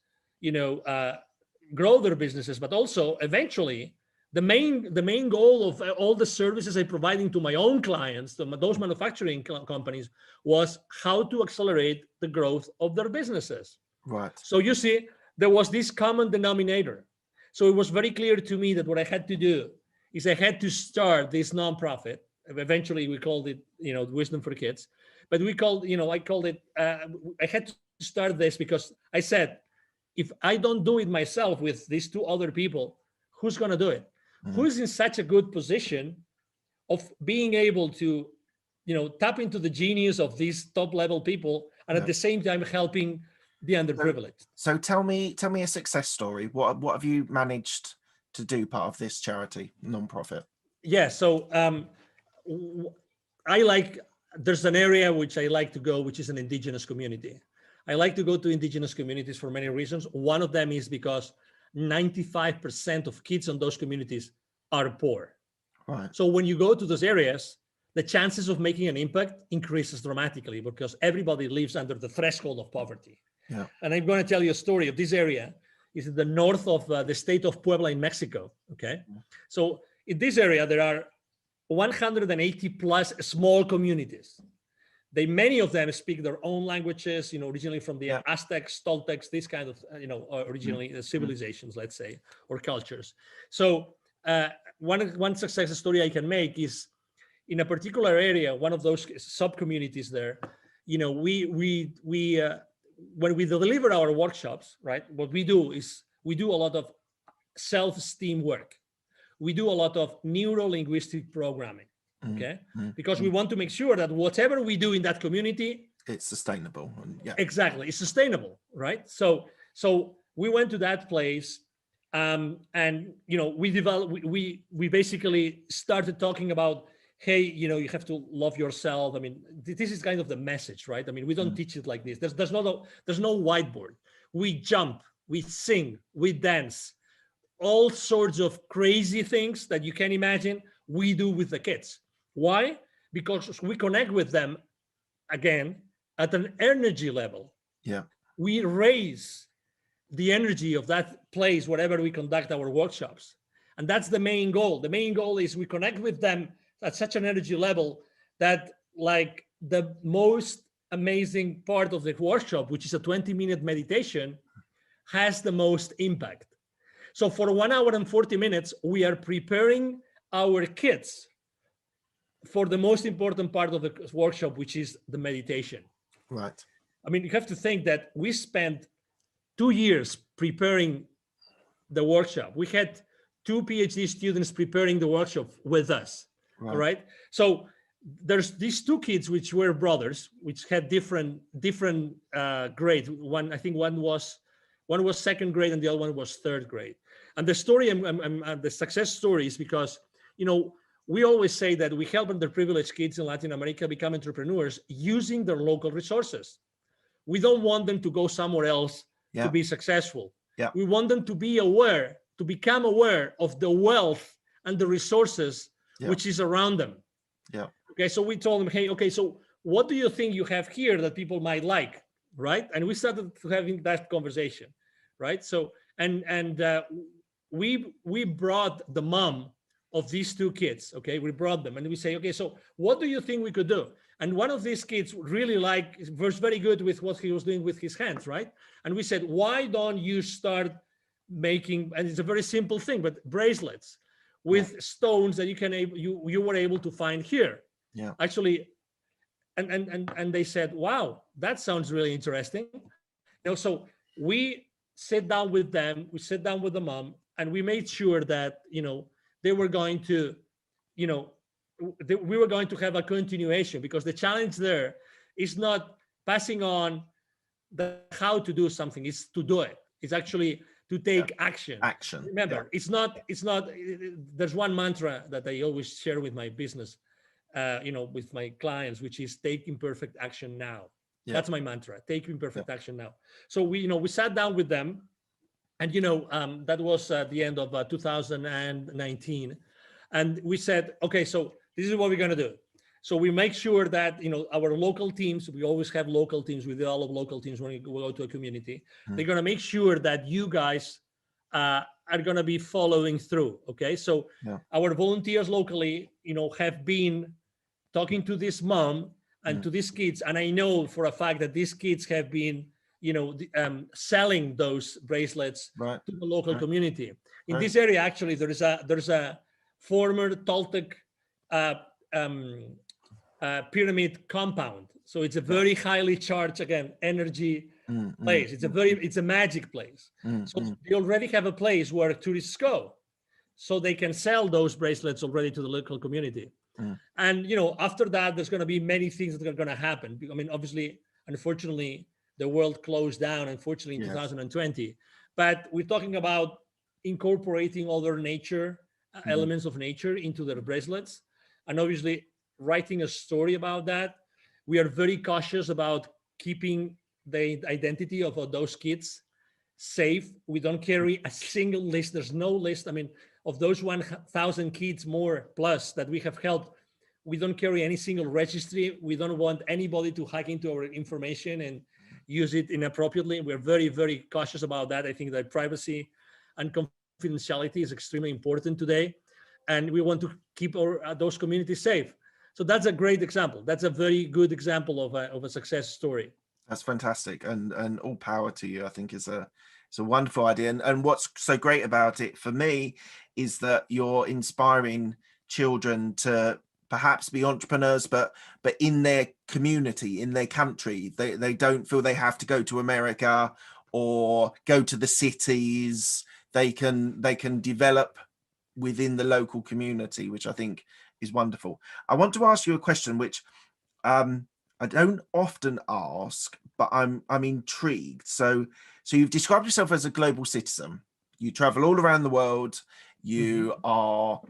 grow their businesses, but also eventually the main goal of all the services I'm providing to my own clients, to those manufacturing companies, was how to accelerate the growth of their businesses. Right. So you see, there was this common denominator. So it was very clear to me that what I had to do is I had to start this nonprofit. Eventually, we called it, Wisdom for Kids. But I called it. I had to start this because I said, if I don't do it myself with these two other people, who's going to do it? Who's in such a good position of being able to, tap into the genius of these top level people and at the same time helping the underprivileged? So tell me a success story. What have you managed to do part of this charity nonprofit? Yeah. So there's an area which I like to go, which is an indigenous community. I like to go to indigenous communities for many reasons. One of them is because 95% of kids in those communities are poor. Right. So when you go to those areas, the chances of making an impact increases dramatically because everybody lives under the threshold of poverty. Yeah. And I'm going to tell you a story of this area. It's in the north of the state of Puebla in Mexico. Okay. So in this area, there are 180 plus small communities. Many of them speak their own languages, originally from the Aztecs, Toltecs, this kind of, originally civilizations, let's say, or cultures. So one success story I can make is in a particular area, one of those sub-communities there, when we deliver our workshops, right, what we do is we do a lot of self-esteem work. We do a lot of neuro-linguistic programming, okay? Because we want to make sure that whatever we do in that community, it's sustainable. Exactly, it's sustainable, right? So we went to that place, and we basically started talking about, hey, you have to love yourself. I mean, this is kind of the message, right? I mean, we don't teach it like this. There's no whiteboard. We jump, we sing, we dance, all sorts of crazy things that you can imagine we do with the kids. Why? Because we connect with them, again, at an energy level. Yeah. We raise the energy of that place wherever we conduct our workshops. And that's the main goal. The main goal is we connect with them at such an energy level that, like, the most amazing part of the workshop, which is a 20-minute meditation, has the most impact. So for 1 hour and 40 minutes, we are preparing our kids for the most important part of the workshop, which is the meditation. Right. I mean, you have to think that we spent 2 years preparing the workshop. We had 2 PhD students preparing the workshop with us. Right. All right. So there's these 2 kids, which were brothers, which had different grades. One was second grade and the other one was third grade. And the story, the success story is because, we always say that we help underprivileged kids in Latin America become entrepreneurs using their local resources. We don't want them to go somewhere else to be successful. Yeah. We want them to become aware of the wealth and the resources which is around them. Yeah. Okay, so we told them, hey, okay, so what do you think you have here that people might like, right? And we started having that conversation, right? So we brought the mom of these two kids. Okay, we brought them and we say, okay, so what do you think we could do? And one of these kids really was very good with what he was doing with his hands, right? And we said, why don't you start making, and it's a very simple thing, but bracelets with stones that you were able to find here. Yeah. Actually, and they said, wow, that sounds really interesting. So we sat down with them, we sat down with the mom, and we made sure that, they were going to, we were going to have a continuation, because the challenge there is not passing on the how to do something, it's to do it. It's actually to take action. Remember, it's not, there's one mantra that I always share with my business, with my clients, which is take imperfect action now. Yeah. That's my mantra, take imperfect action now. So we sat down with them, and that was at the end of 2019, and we said, okay, so this is what we're going to do. So we make sure that our local teams, we always have local teams, we develop local teams when we go to a community. They're going to make sure that you guys are going to be following through. Okay, so our volunteers locally have been talking to this mom and to these kids, and I know for a fact that these kids have been selling those bracelets to the local community. In this area, actually, there's a former Toltec pyramid compound. So it's a very highly charged, again, energy place. It's a magic place. So they already have a place where tourists go, so they can sell those bracelets already to the local community. And after that, there's going to be many things that are going to happen. I mean, obviously, unfortunately, the world closed down, unfortunately, in 2020. But we're talking about incorporating other nature elements of nature into their bracelets, and obviously writing a story about that. We are very cautious about keeping the identity of those kids safe. We don't carry a single list. There's no list. I mean, of those 1,000 kids more plus that we have helped, we don't carry any single registry. We don't want anybody to hack into our information and use it inappropriately. We're very, very cautious about that. I think that privacy and confidentiality is extremely important today, and we want to keep those communities safe. So that's a great example. That's a very good example of a success story. That's fantastic, and all power to you. I think it's a wonderful idea, and what's so great about it for me is that you're inspiring children to perhaps be entrepreneurs, but in their community, in their country. They don't feel they have to go to America or go to the cities. They can develop within the local community, which I think is wonderful. I want to ask you a question which I don't often ask, but I'm intrigued. So you've described yourself as a global citizen. You travel all around the world. You are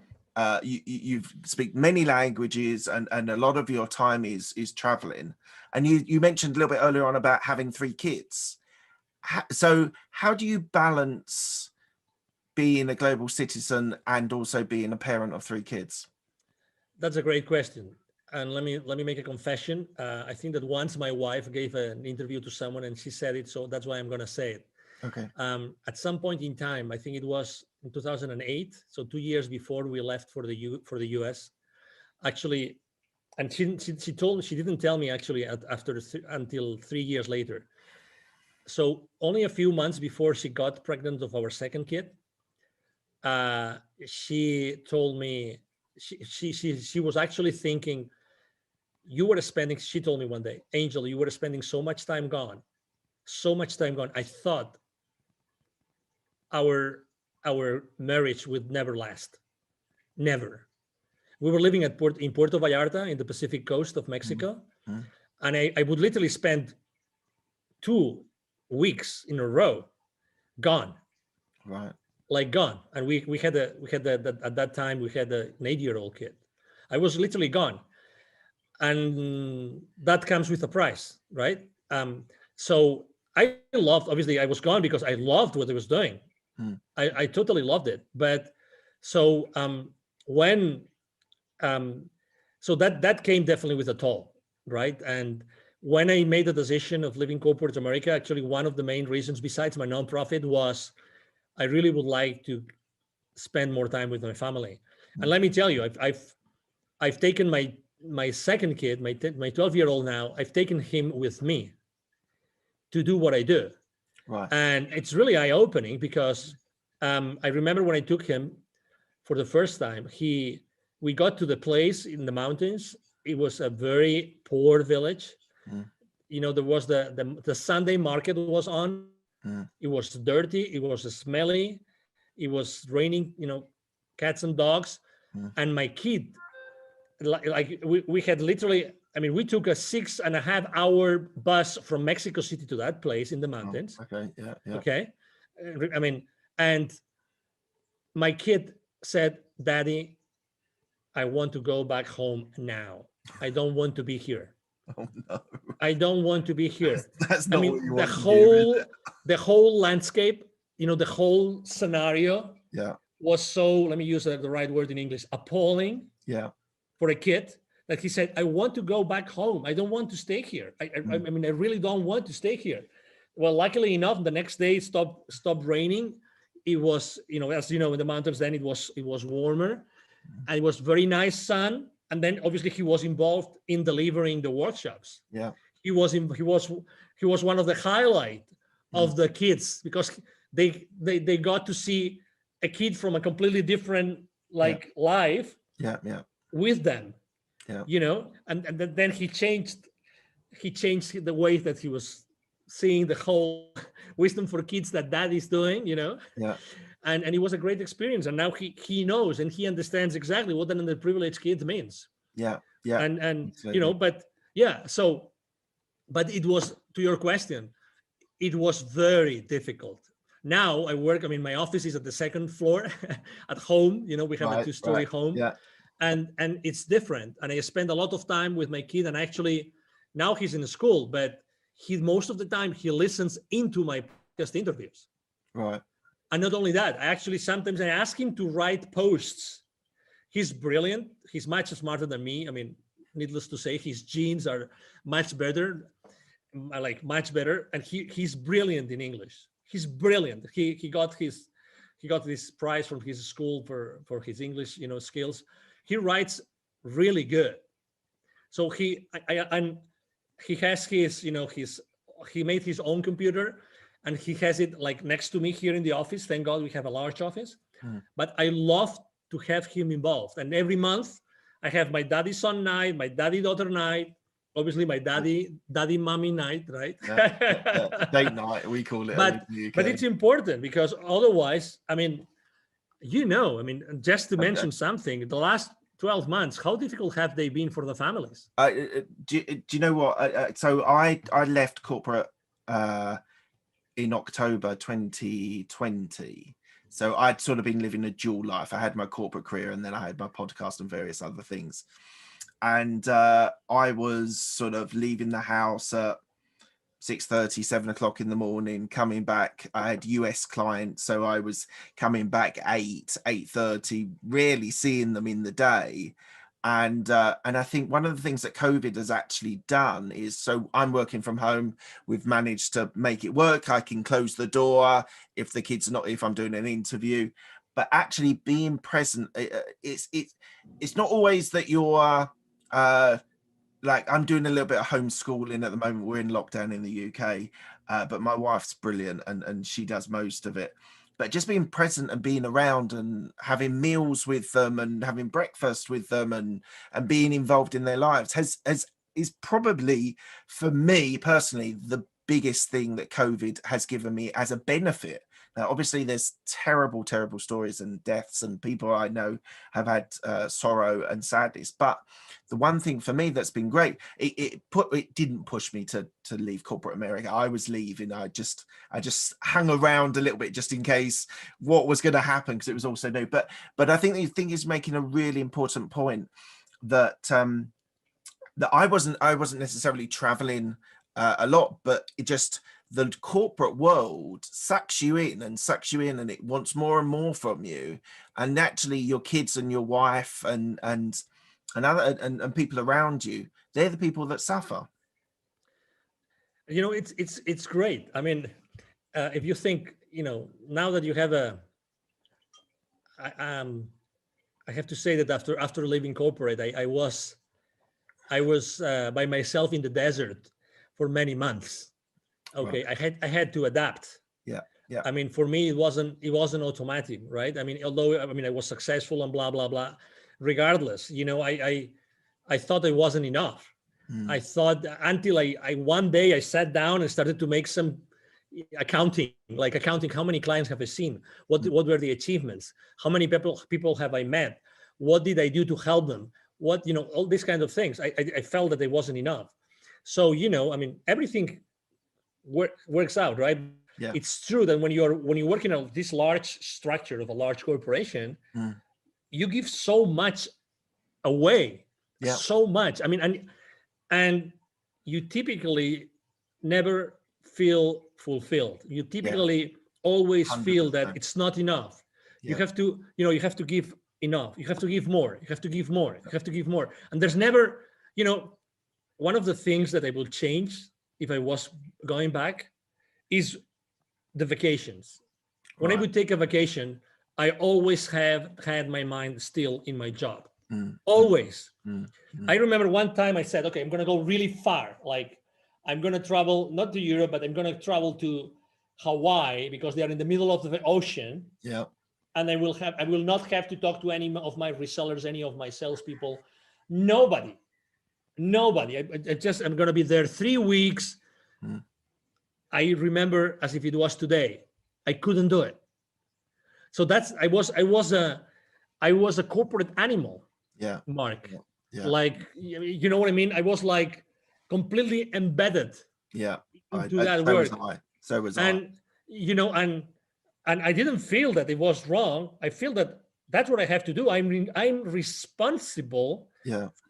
you speak many languages, and a lot of your time is traveling. And you mentioned a little bit earlier on about having 3 kids. So how do you balance being a global citizen and also being a parent of 3 kids? That's a great question. And let me make a confession. I think that once my wife gave an interview to someone and she said it, so that's why I'm going to say it. Okay. At some point in time, I think it was in 2008, so 2 years before we left for the US, actually, and she didn't tell me actually until 3 years later. So only a few months before she got pregnant of our second kid, she told me she was actually thinking, she told me one day, Angel, you were spending so much time gone. I thought our marriage would never last. Never. We were living in Puerto Vallarta in the Pacific coast of Mexico. And I would literally spend 2 weeks in a row gone. Right. Like gone. And we had at that time we had an 8-year-old kid. I was literally gone. And that comes with a price, right? So I loved, obviously I was gone because I loved what I was doing. I totally loved it. But so so that came definitely with a toll. right? And when I made the decision of leaving corporate America, actually one of the main reasons besides my nonprofit was I really would like to spend more time with my family. And let me tell you, I've taken my second kid, my 12-year-old now, I've taken him with me to do what I do. Right. And it's really eye-opening because I remember when I took him for the first time, we got to the place in the mountains. It was a very poor village. You know, there was the Sunday market was on. It was dirty. It was smelly. It was raining, you know, cats and dogs. And my kid, like we had literally, I mean, we took a 6.5-hour bus from Mexico City to that place in the mountains. Oh, okay. Yeah. Yeah. Okay. I mean, and my kid said, Daddy, I want to go back home now. I don't want to be here. Oh no. I don't want to be here. That's not what you want to hear, the whole landscape, you know, the whole scenario was so, let me use the right word in English, appalling for a kid that he said, I want to go back home. I don't want to stay here. I mean, I really don't want to stay here. Well, luckily enough, the next day it stopped raining. It was, you know, as you know, in the mountains then it was warmer and it was very nice sun. And then obviously he was involved in delivering the workshops. Yeah. He was one of the highlight of the kids because they got to see a kid from a completely different life with them. Yeah. You know, and then he changed the way that he was seeing the whole wisdom for kids that Dad is doing, you know. Yeah. And it was a great experience. And now he knows and he understands exactly what an underprivileged kid means. Yeah. Yeah. And absolutely. you know, but yeah, so but it was, to your question, it was very difficult. Now I work, I mean, my office is at the second floor at home, you know, we have a 2-story home. Yeah. And it's different. And I spend a lot of time with my kid, and actually now he's in school, but most of the time he listens into my podcast interviews. Right. And not only that, sometimes I ask him to write posts. He's brilliant. He's much smarter than me. I mean, needless to say, his genes are much better, much better. And he's brilliant in English. He's brilliant. He got this prize from his school for his English, you know, skills. He writes really good. So he has his, you know, he made his own computer and he has it like next to me here in the office. Thank God we have a large office. But I love to have him involved. And every month I have my daddy son night, my daddy daughter night, obviously my daddy mommy night, right? Date night, we call it. But it's important because otherwise, I mean, you know, I mean, just to mention something, the last 12 months, how difficult have they been for the families? Do you know what? So I left corporate in October 2020. So I'd sort of been living a dual life. I had my corporate career and then I had my podcast and various other things. And I was sort of leaving the house at 6:30, 7 o'clock in the morning, coming back. I had US clients, so I was coming back 8:30, rarely seeing them in the day. And I think one of the things that COVID has actually done is, so I'm working from home. We've managed to make it work. I can close the door if the kids are not, if I'm doing an interview, but actually being present. It's not always that you're like, I'm doing a little bit of homeschooling at the moment. We're in lockdown in the UK, but my wife's brilliant and she does most of it. But just being present and being around and having meals with them and having breakfast with them and being involved in their lives is probably, for me personally, the biggest thing that COVID has given me as a benefit. Now, obviously, there's terrible, terrible stories and deaths, and people I know have had sorrow and sadness. But the one thing for me that's been great, it didn't push me to leave corporate America. I was leaving. I just hung around a little bit just in case what was going to happen, because it was also new. But I think the thing is making a really important point that that I wasn't necessarily traveling a lot, but it just, the corporate world sucks you in and it wants more and more from you. And naturally your kids and your wife and and people around you, they're the people that suffer. You know, it's great. I mean, if you think, you know, now that you have I have to say that after leaving corporate, I was by myself in the desert for many months. Okay, right. I had to adapt. Yeah, yeah. I mean, for me, it wasn't automatic, right? I mean, although I was successful and blah blah blah, regardless, you know, I thought it wasn't enough. I thought until I one day I sat down and started to make some accounting how many clients have I seen, what were the achievements, how many people have I met, what did I do to help them, what, you know, all these kinds of things. I felt that it wasn't enough. So, you know, I mean, everything works out, right? Yeah. It's true that when you work in this large structure of a large corporation, you give so much away, so much. I mean, and you typically never feel fulfilled. You typically always 100%. Feel that it's not enough. You have to, you know, you have to give enough. You have to give more. You have to give more. You have to give more. And there's never, you know, one of the things that I will change if I was going back is the vacations. When I would take a vacation, I always have had my mind still in my job. Always. I remember one time I said, okay, I'm going to go really far. Like, I'm going to travel, not to Europe, but I'm going to travel to Hawaii because they are in the middle of the ocean. Yeah. And I will not have to talk to any of my resellers, any of my salespeople, nobody. I'm going to be there 3 weeks. I remember as if it was today. I couldn't do it. So I was a corporate animal. Yeah. Mark. Yeah. Like, you know what I mean? I was like completely embedded. Yeah. Into that work. So was I. And you know, and I didn't feel that it was wrong. I feel that that's what I have to do. I'm responsible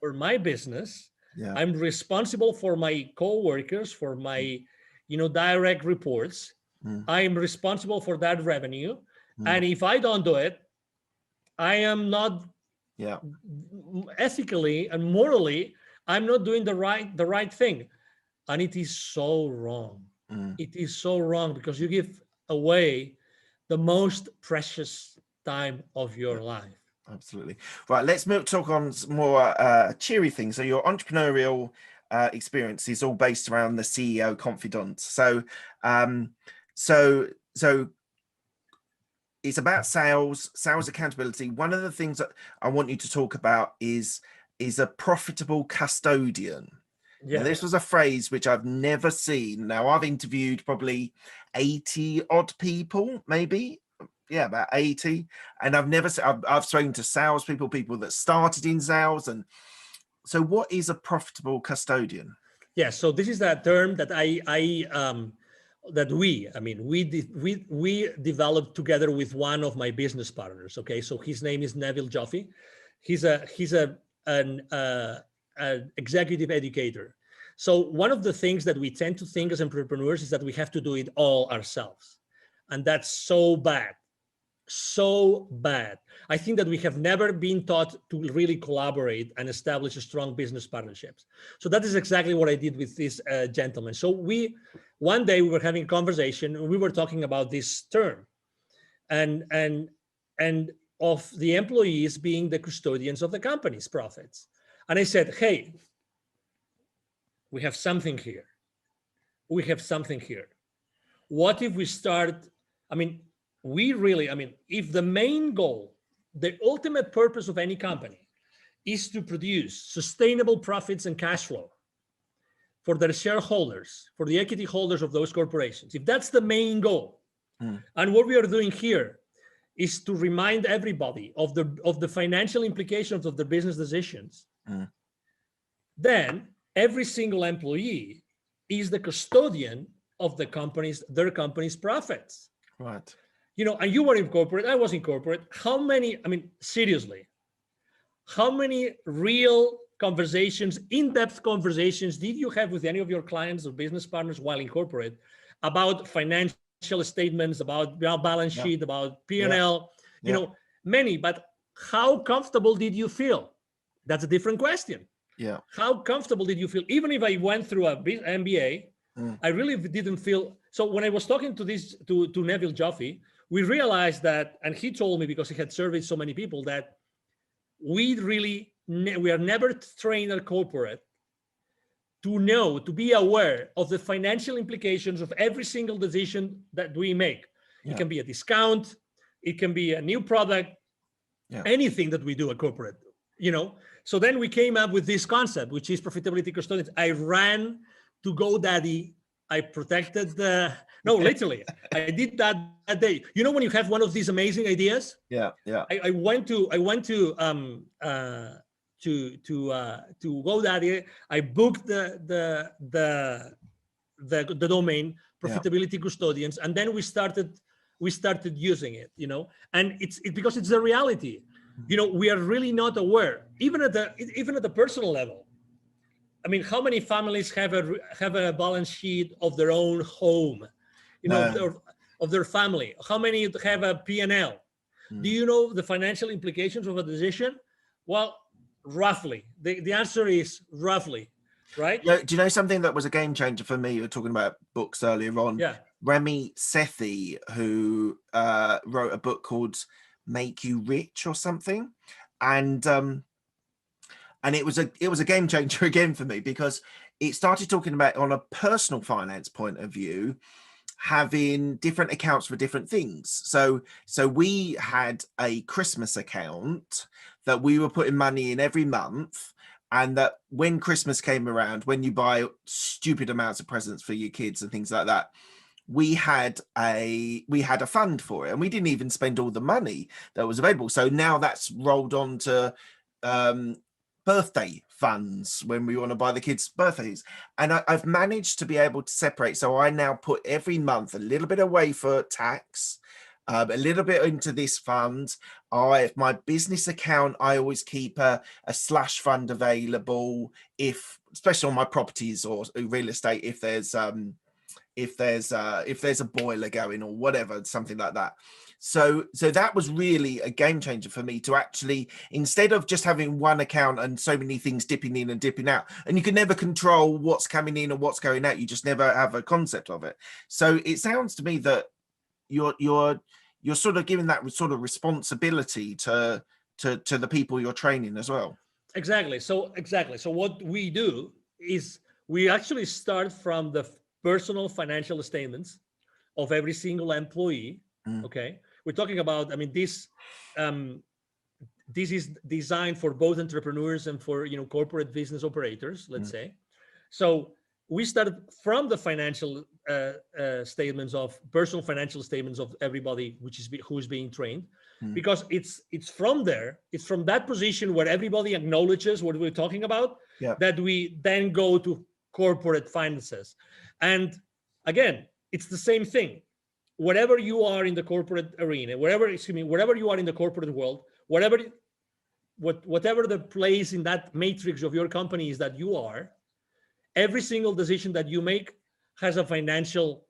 for my business. Yeah. I'm responsible for my coworkers, for my, you know, direct reports. I'm responsible for that revenue. And if I don't do it, I am not ethically and morally, I'm not doing the right thing. And it is so wrong. It is so wrong because you give away the most precious time of your life. Absolutely. Right, let's talk on some more cheery things. So your entrepreneurial experience is all based around the CEO Confidant. So so it's about sales accountability. One of the things that I want you to talk about is a profitable custodian. Yeah. Now, this was a phrase which I've never seen. Now, I've interviewed probably 80 odd people, maybe. Yeah, about 80. And I've spoken to salespeople, people that started in sales. And so what is a profitable custodian? Yeah, so this is that term that we developed together with one of my business partners. Okay, so his name is Neville Joffe. He's an executive educator. So one of the things that we tend to think as entrepreneurs is that we have to do it all ourselves, and that's so bad. So bad. I think that we have never been taught to really collaborate and establish strong business partnerships. So that is exactly what I did with this gentleman. So one day we were having a conversation and we were talking about this term and of the employees being the custodians of the company's profits. And I said, hey, we have something here. We have something here. What if we start, if the main goal, the ultimate purpose of any company is to produce sustainable profits and cash flow for their shareholders, for the equity holders of those corporations, if that's the main goal, and what we are doing here is to remind everybody of the financial implications of the business decisions, then every single employee is the custodian of their company's profits. Right. You know, and you were in corporate, I was in corporate. Seriously, how many real conversations, in-depth conversations did you have with any of your clients or business partners while in corporate about financial statements, about balance sheet, about P&L, you know, many, but how comfortable did you feel? That's a different question. Yeah. How comfortable did you feel? Even if I went through a MBA, I really didn't feel. So when I was talking to Neville Joffe, we realized that, and he told me, because he had surveyed so many people, that we are never trained at corporate to be aware of the financial implications of every single decision that we make. It can be a discount, it can be a new product, anything that we do at corporate, So then we came up with this concept, which is profitability custodians. I ran to GoDaddy. I protected literally, I did that day. When you have one of these amazing ideas. I went to GoDaddy. I booked the domain profitability custodians, and then we started using it. And it's because it's the reality. We are really not aware, even at the personal level. I mean, how many families have a balance sheet of their own home, of their family? How many have a P&L? Do you know the financial implications of a decision? Well, roughly. The answer is roughly, right? Yeah. Do you know something that was a game changer for me? You were talking about books earlier on. Yeah. Remy Sethi, who wrote a book called Make You Rich or something, and it was a game changer again for me, because it started talking about, on a personal finance point of view, having different accounts for different things. So we had a Christmas account that we were putting money in every month, and that when Christmas came around, when you buy stupid amounts of presents for your kids and things like that, we had a fund for it, and we didn't even spend all the money that was available. So now that's rolled on to birthday funds when we want to buy the kids birthdays, and I've managed to be able to separate. So I now put every month a little bit away for tax, a little bit into this fund. My business account, I always keep a slash fund available, especially on my properties or real estate, if there's a boiler going or whatever, something like that. So that was really a game changer for me, to actually, instead of just having one account and so many things dipping in and dipping out, and you can never control what's coming in and what's going out, you just never have a concept of it. So it sounds to me that you're sort of giving that sort of responsibility to the people you're training as well. Exactly. So what we do is we actually start from the personal financial statements of every single employee. Okay, we're talking about, I mean, this is designed for both entrepreneurs and for corporate business operators, let's say. So we started from the financial statements, of personal financial statements of everybody who's being trained, because it's from there, it's from that position where everybody acknowledges what we're talking about, that we then go to corporate finances. And again, it's the same thing. Wherever you are in the corporate arena, wherever you are in the corporate world, whatever the place in that matrix of your company is that you are, every single decision that you make has a financial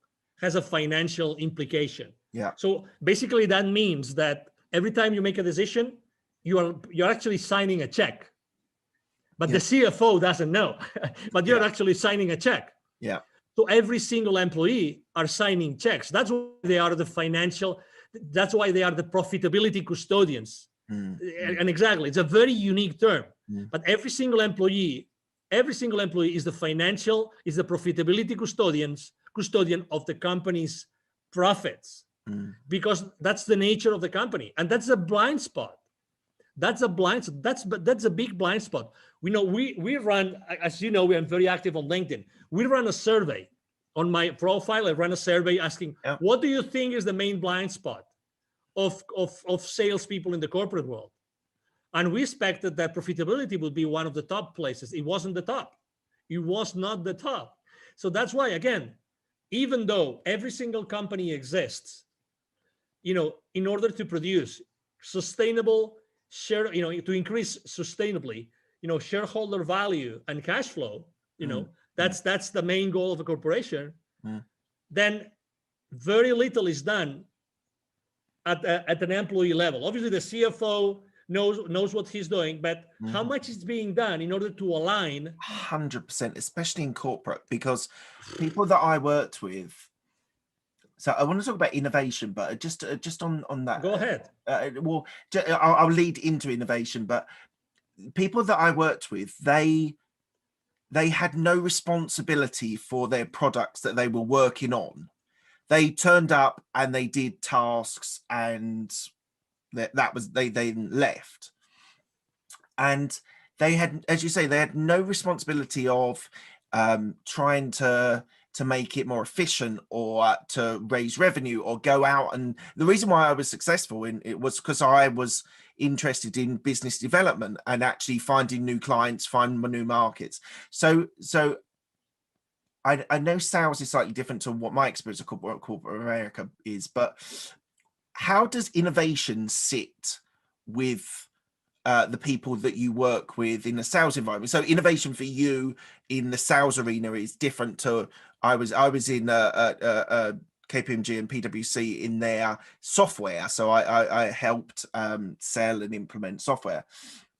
implication. Yeah. So basically that means that every time you make a decision, you're actually signing a check. But the CFO doesn't know, but you're actually signing a check. Yeah. So every single employee are signing checks. That's why they are the profitability custodians. And exactly, it's a very unique term. But every single employee is the profitability custodian of the company's profits, because that's the nature of the company. And that's a blind spot. That's a big blind spot. We run, as you know, we are very active on LinkedIn. We run a survey on my profile. I run a survey asking, what do you think is the main blind spot of salespeople in the corporate world? And we expected that profitability would be one of the top places. It wasn't the top. It was not the top. So that's why, again, even though every single company exists, in order to produce sustainable to increase sustainably, shareholder value and cash flow, that's the main goal of a corporation, then very little is done at an employee level. Obviously, the CFO knows what he's doing, but how much is being done in order to align? 100%, especially in corporate, because people that I worked with. So I want to talk about innovation, but just on that. Go ahead. Well, I'll lead into innovation, but people that I worked with, they had no responsibility for their products that they were working on. They turned up and they did tasks, and that was they then left. And they had, as you say, they had no responsibility of trying to make it more efficient or to raise revenue or go out. And the reason why I was successful in it was because I was interested in business development and actually finding new clients, finding new markets. So I know sales is slightly different to what my experience of corporate America is, but how does innovation sit with the people that you work with in the sales environment? So innovation for you in the sales arena is different to I was in KPMG and PwC in their software, so I helped sell and implement software.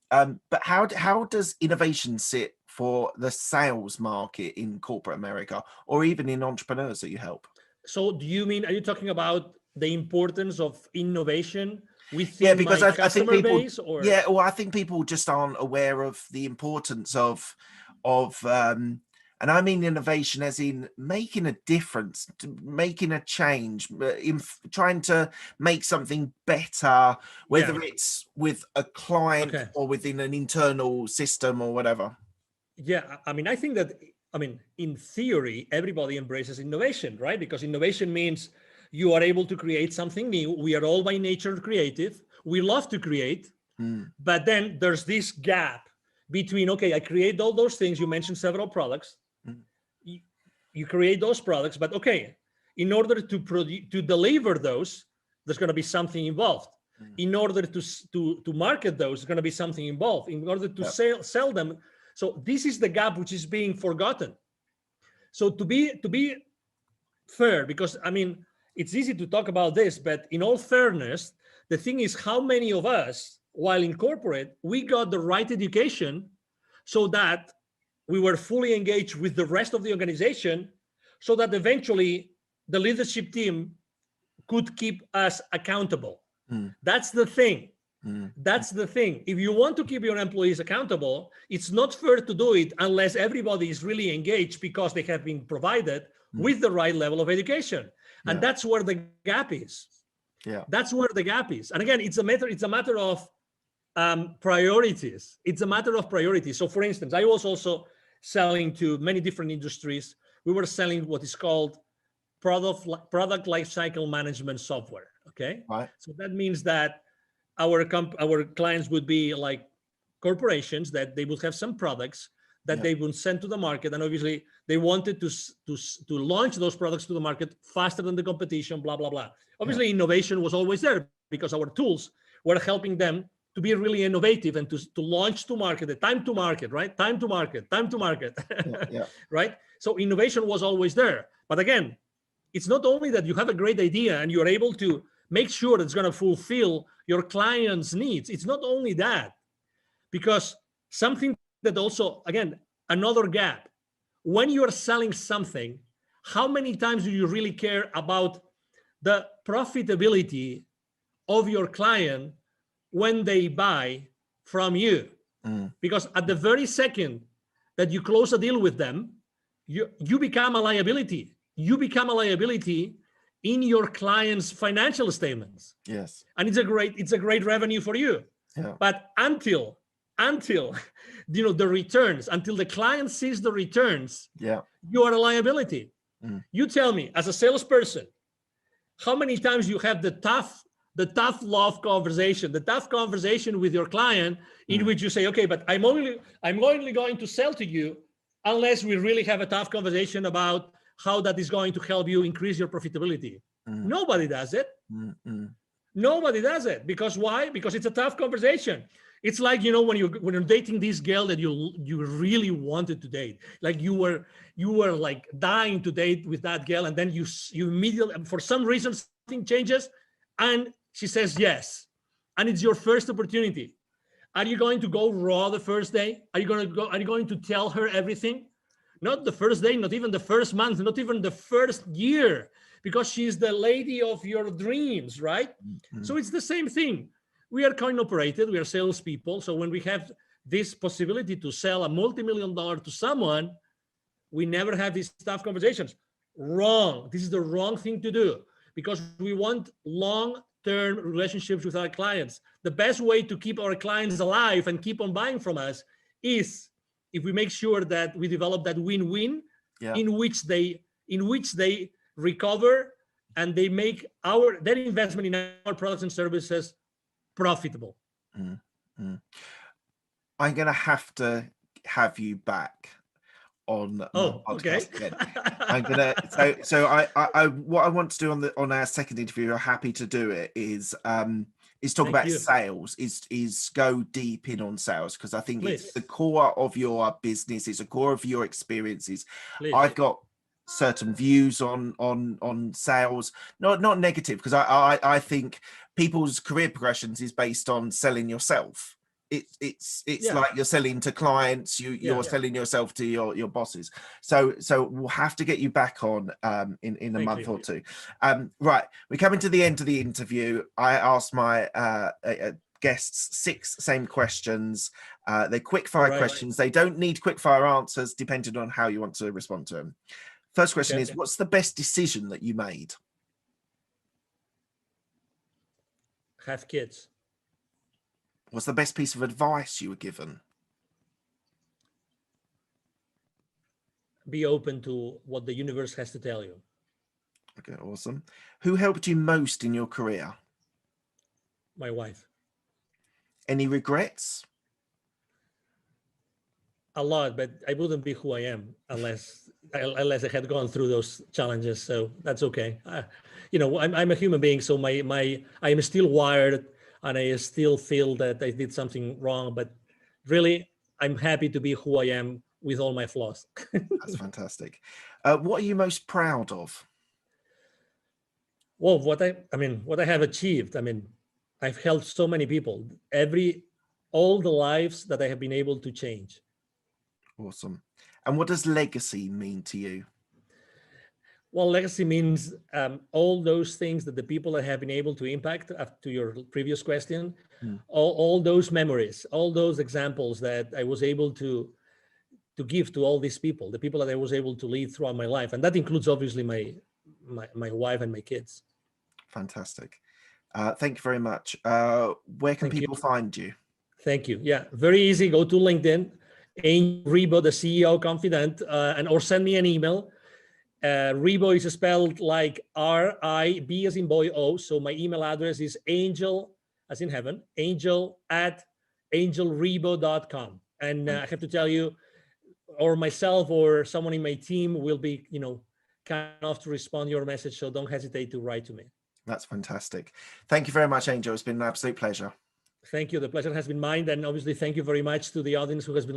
But how does innovation sit for the sales market in corporate America, or even in entrepreneurs that you help? So do you mean, are you talking about the importance of innovation within because my I think customer people, base? Or well, I think people just aren't aware of the importance of and I mean innovation as in making a difference, making a change, in trying to make something better, whether it's with a client or within an internal system or whatever. Yeah, I mean, I think that, in theory, everybody embraces innovation, right? Because innovation means you are able to create something new. We are all by nature creative. We love to create, but then there's this gap between, okay, I create all those things. You mentioned several products. You create those products, but okay, in order to deliver those, there's going to be something involved. In order to market those, there's going to be something involved. In order to sell them. So this is the gap which is being forgotten. So to be fair, because it's easy to talk about this, but in all fairness, the thing is, how many of us, while in corporate, we got the right education so that we were fully engaged with the rest of the organization, so that eventually the leadership team could keep us accountable. That's the thing. That's the thing. If you want to keep your employees accountable, it's not fair to do it unless everybody is really engaged because they have been provided with the right level of education. And that's where the gap is. That's where the gap is. And again, it's a matter of priorities. It's a matter of priorities. So for instance, I was also selling to many different industries. We were selling what is called product lifecycle management software. Okay. Right. So that means that our clients would be like corporations, that they would have some products that they would send to the market, and obviously they wanted to launch those products to the market faster than the competition, blah blah blah. Obviously innovation was always there because our tools were helping them to be really innovative and to launch to market, the time to market, right? Time to market. Right? So innovation was always there. But again, it's not only that you have a great idea and you're able to make sure it's going to fulfill your client's needs. It's not only that, because something that also, again, another gap. When you're selling something, how many times do you really care about the profitability of your client when they buy from you? Because at the very second that you close a deal with them, you become a liability. You become a liability in your client's financial statements. Yes. And it's a great revenue for you. Yeah. But until the returns, until the client sees the returns, you are a liability. You tell me, as a salesperson, how many times you have the tough love conversation, the tough conversation with your client, in which you say, okay, but I'm only going to sell to you unless we really have a tough conversation about how that is going to help you increase your profitability. Nobody does it. Nobody does it. Because why? Because it's a tough conversation. It's like, when you're dating this girl that you really wanted to date, like you were like dying to date with that girl, and then you immediately, for some reason, something changes and she says yes, and it's your first opportunity. Are you going to go raw the first day? Are you going to tell her everything? Not the first day, not even the first month, not even the first year, because she's the lady of your dreams, right? Mm-hmm. So it's the same thing. We are coin operated, we are salespeople. So when we have this possibility to sell a multi-million-dollar to someone, we never have these tough conversations. Wrong. This is the wrong thing to do, because we want long-term relationships with our clients. The best way to keep our clients alive and keep on buying from us is if we make sure that we develop that win-win, in which they recover and they make their investment in our products and services profitable. Mm-hmm. I'm going to have you back on my podcast again. I'm gonna what I want to do on our second interview, you're happy to do it, is talk about sales, is go deep in on sales, because I think it's the core of your business, it's the core of your experiences. I've got certain views on sales, not negative, because I think people's career progressions is based on selling yourself. It's like you're selling to clients, you're selling yourself to your bosses. So we'll have to get you back on in a month or two. Right, we're coming to the end of the interview. I asked my guests 6 same questions. They're quick fire questions. They don't need quick fire answers, depending on how you want to respond to them. First question is, what's the best decision that you made? Have kids. What's the best piece of advice you were given? Be open to what the universe has to tell you. Okay, awesome. Who helped you most in your career? My wife. Any regrets? A lot, but I wouldn't be who I am unless I had gone through those challenges. So that's okay. I'm a human being, so I am still wired, and I still feel that I did something wrong. But really, I'm happy to be who I am with all my flaws. That's fantastic. What are you most proud of? Well, what I have achieved. I've helped so many people. All the lives that I have been able to change. Awesome. And what does legacy mean to you? Well, legacy means all those things that the people that have been able to impact, to your previous question, all those memories, all those examples that I was able to give to all these people, the people that I was able to lead throughout my life. And that includes obviously my wife and my kids. Fantastic. Thank you very much. Where can people find you? Thank you. Yeah, very easy. Go to LinkedIn, Angel Ribo, the CEO Confidant, or send me an email. Ribo is spelled like R-I-B as in boy O. So my email address is angel, as in heaven, angel@angelribo.com. And I have to tell you, or myself or someone in my team will be, kind enough to respond to your message. So don't hesitate to write to me. That's fantastic. Thank you very much, Angel. It's been an absolute pleasure. Thank you. The pleasure has been mine. And obviously, thank you very much to the audience who has been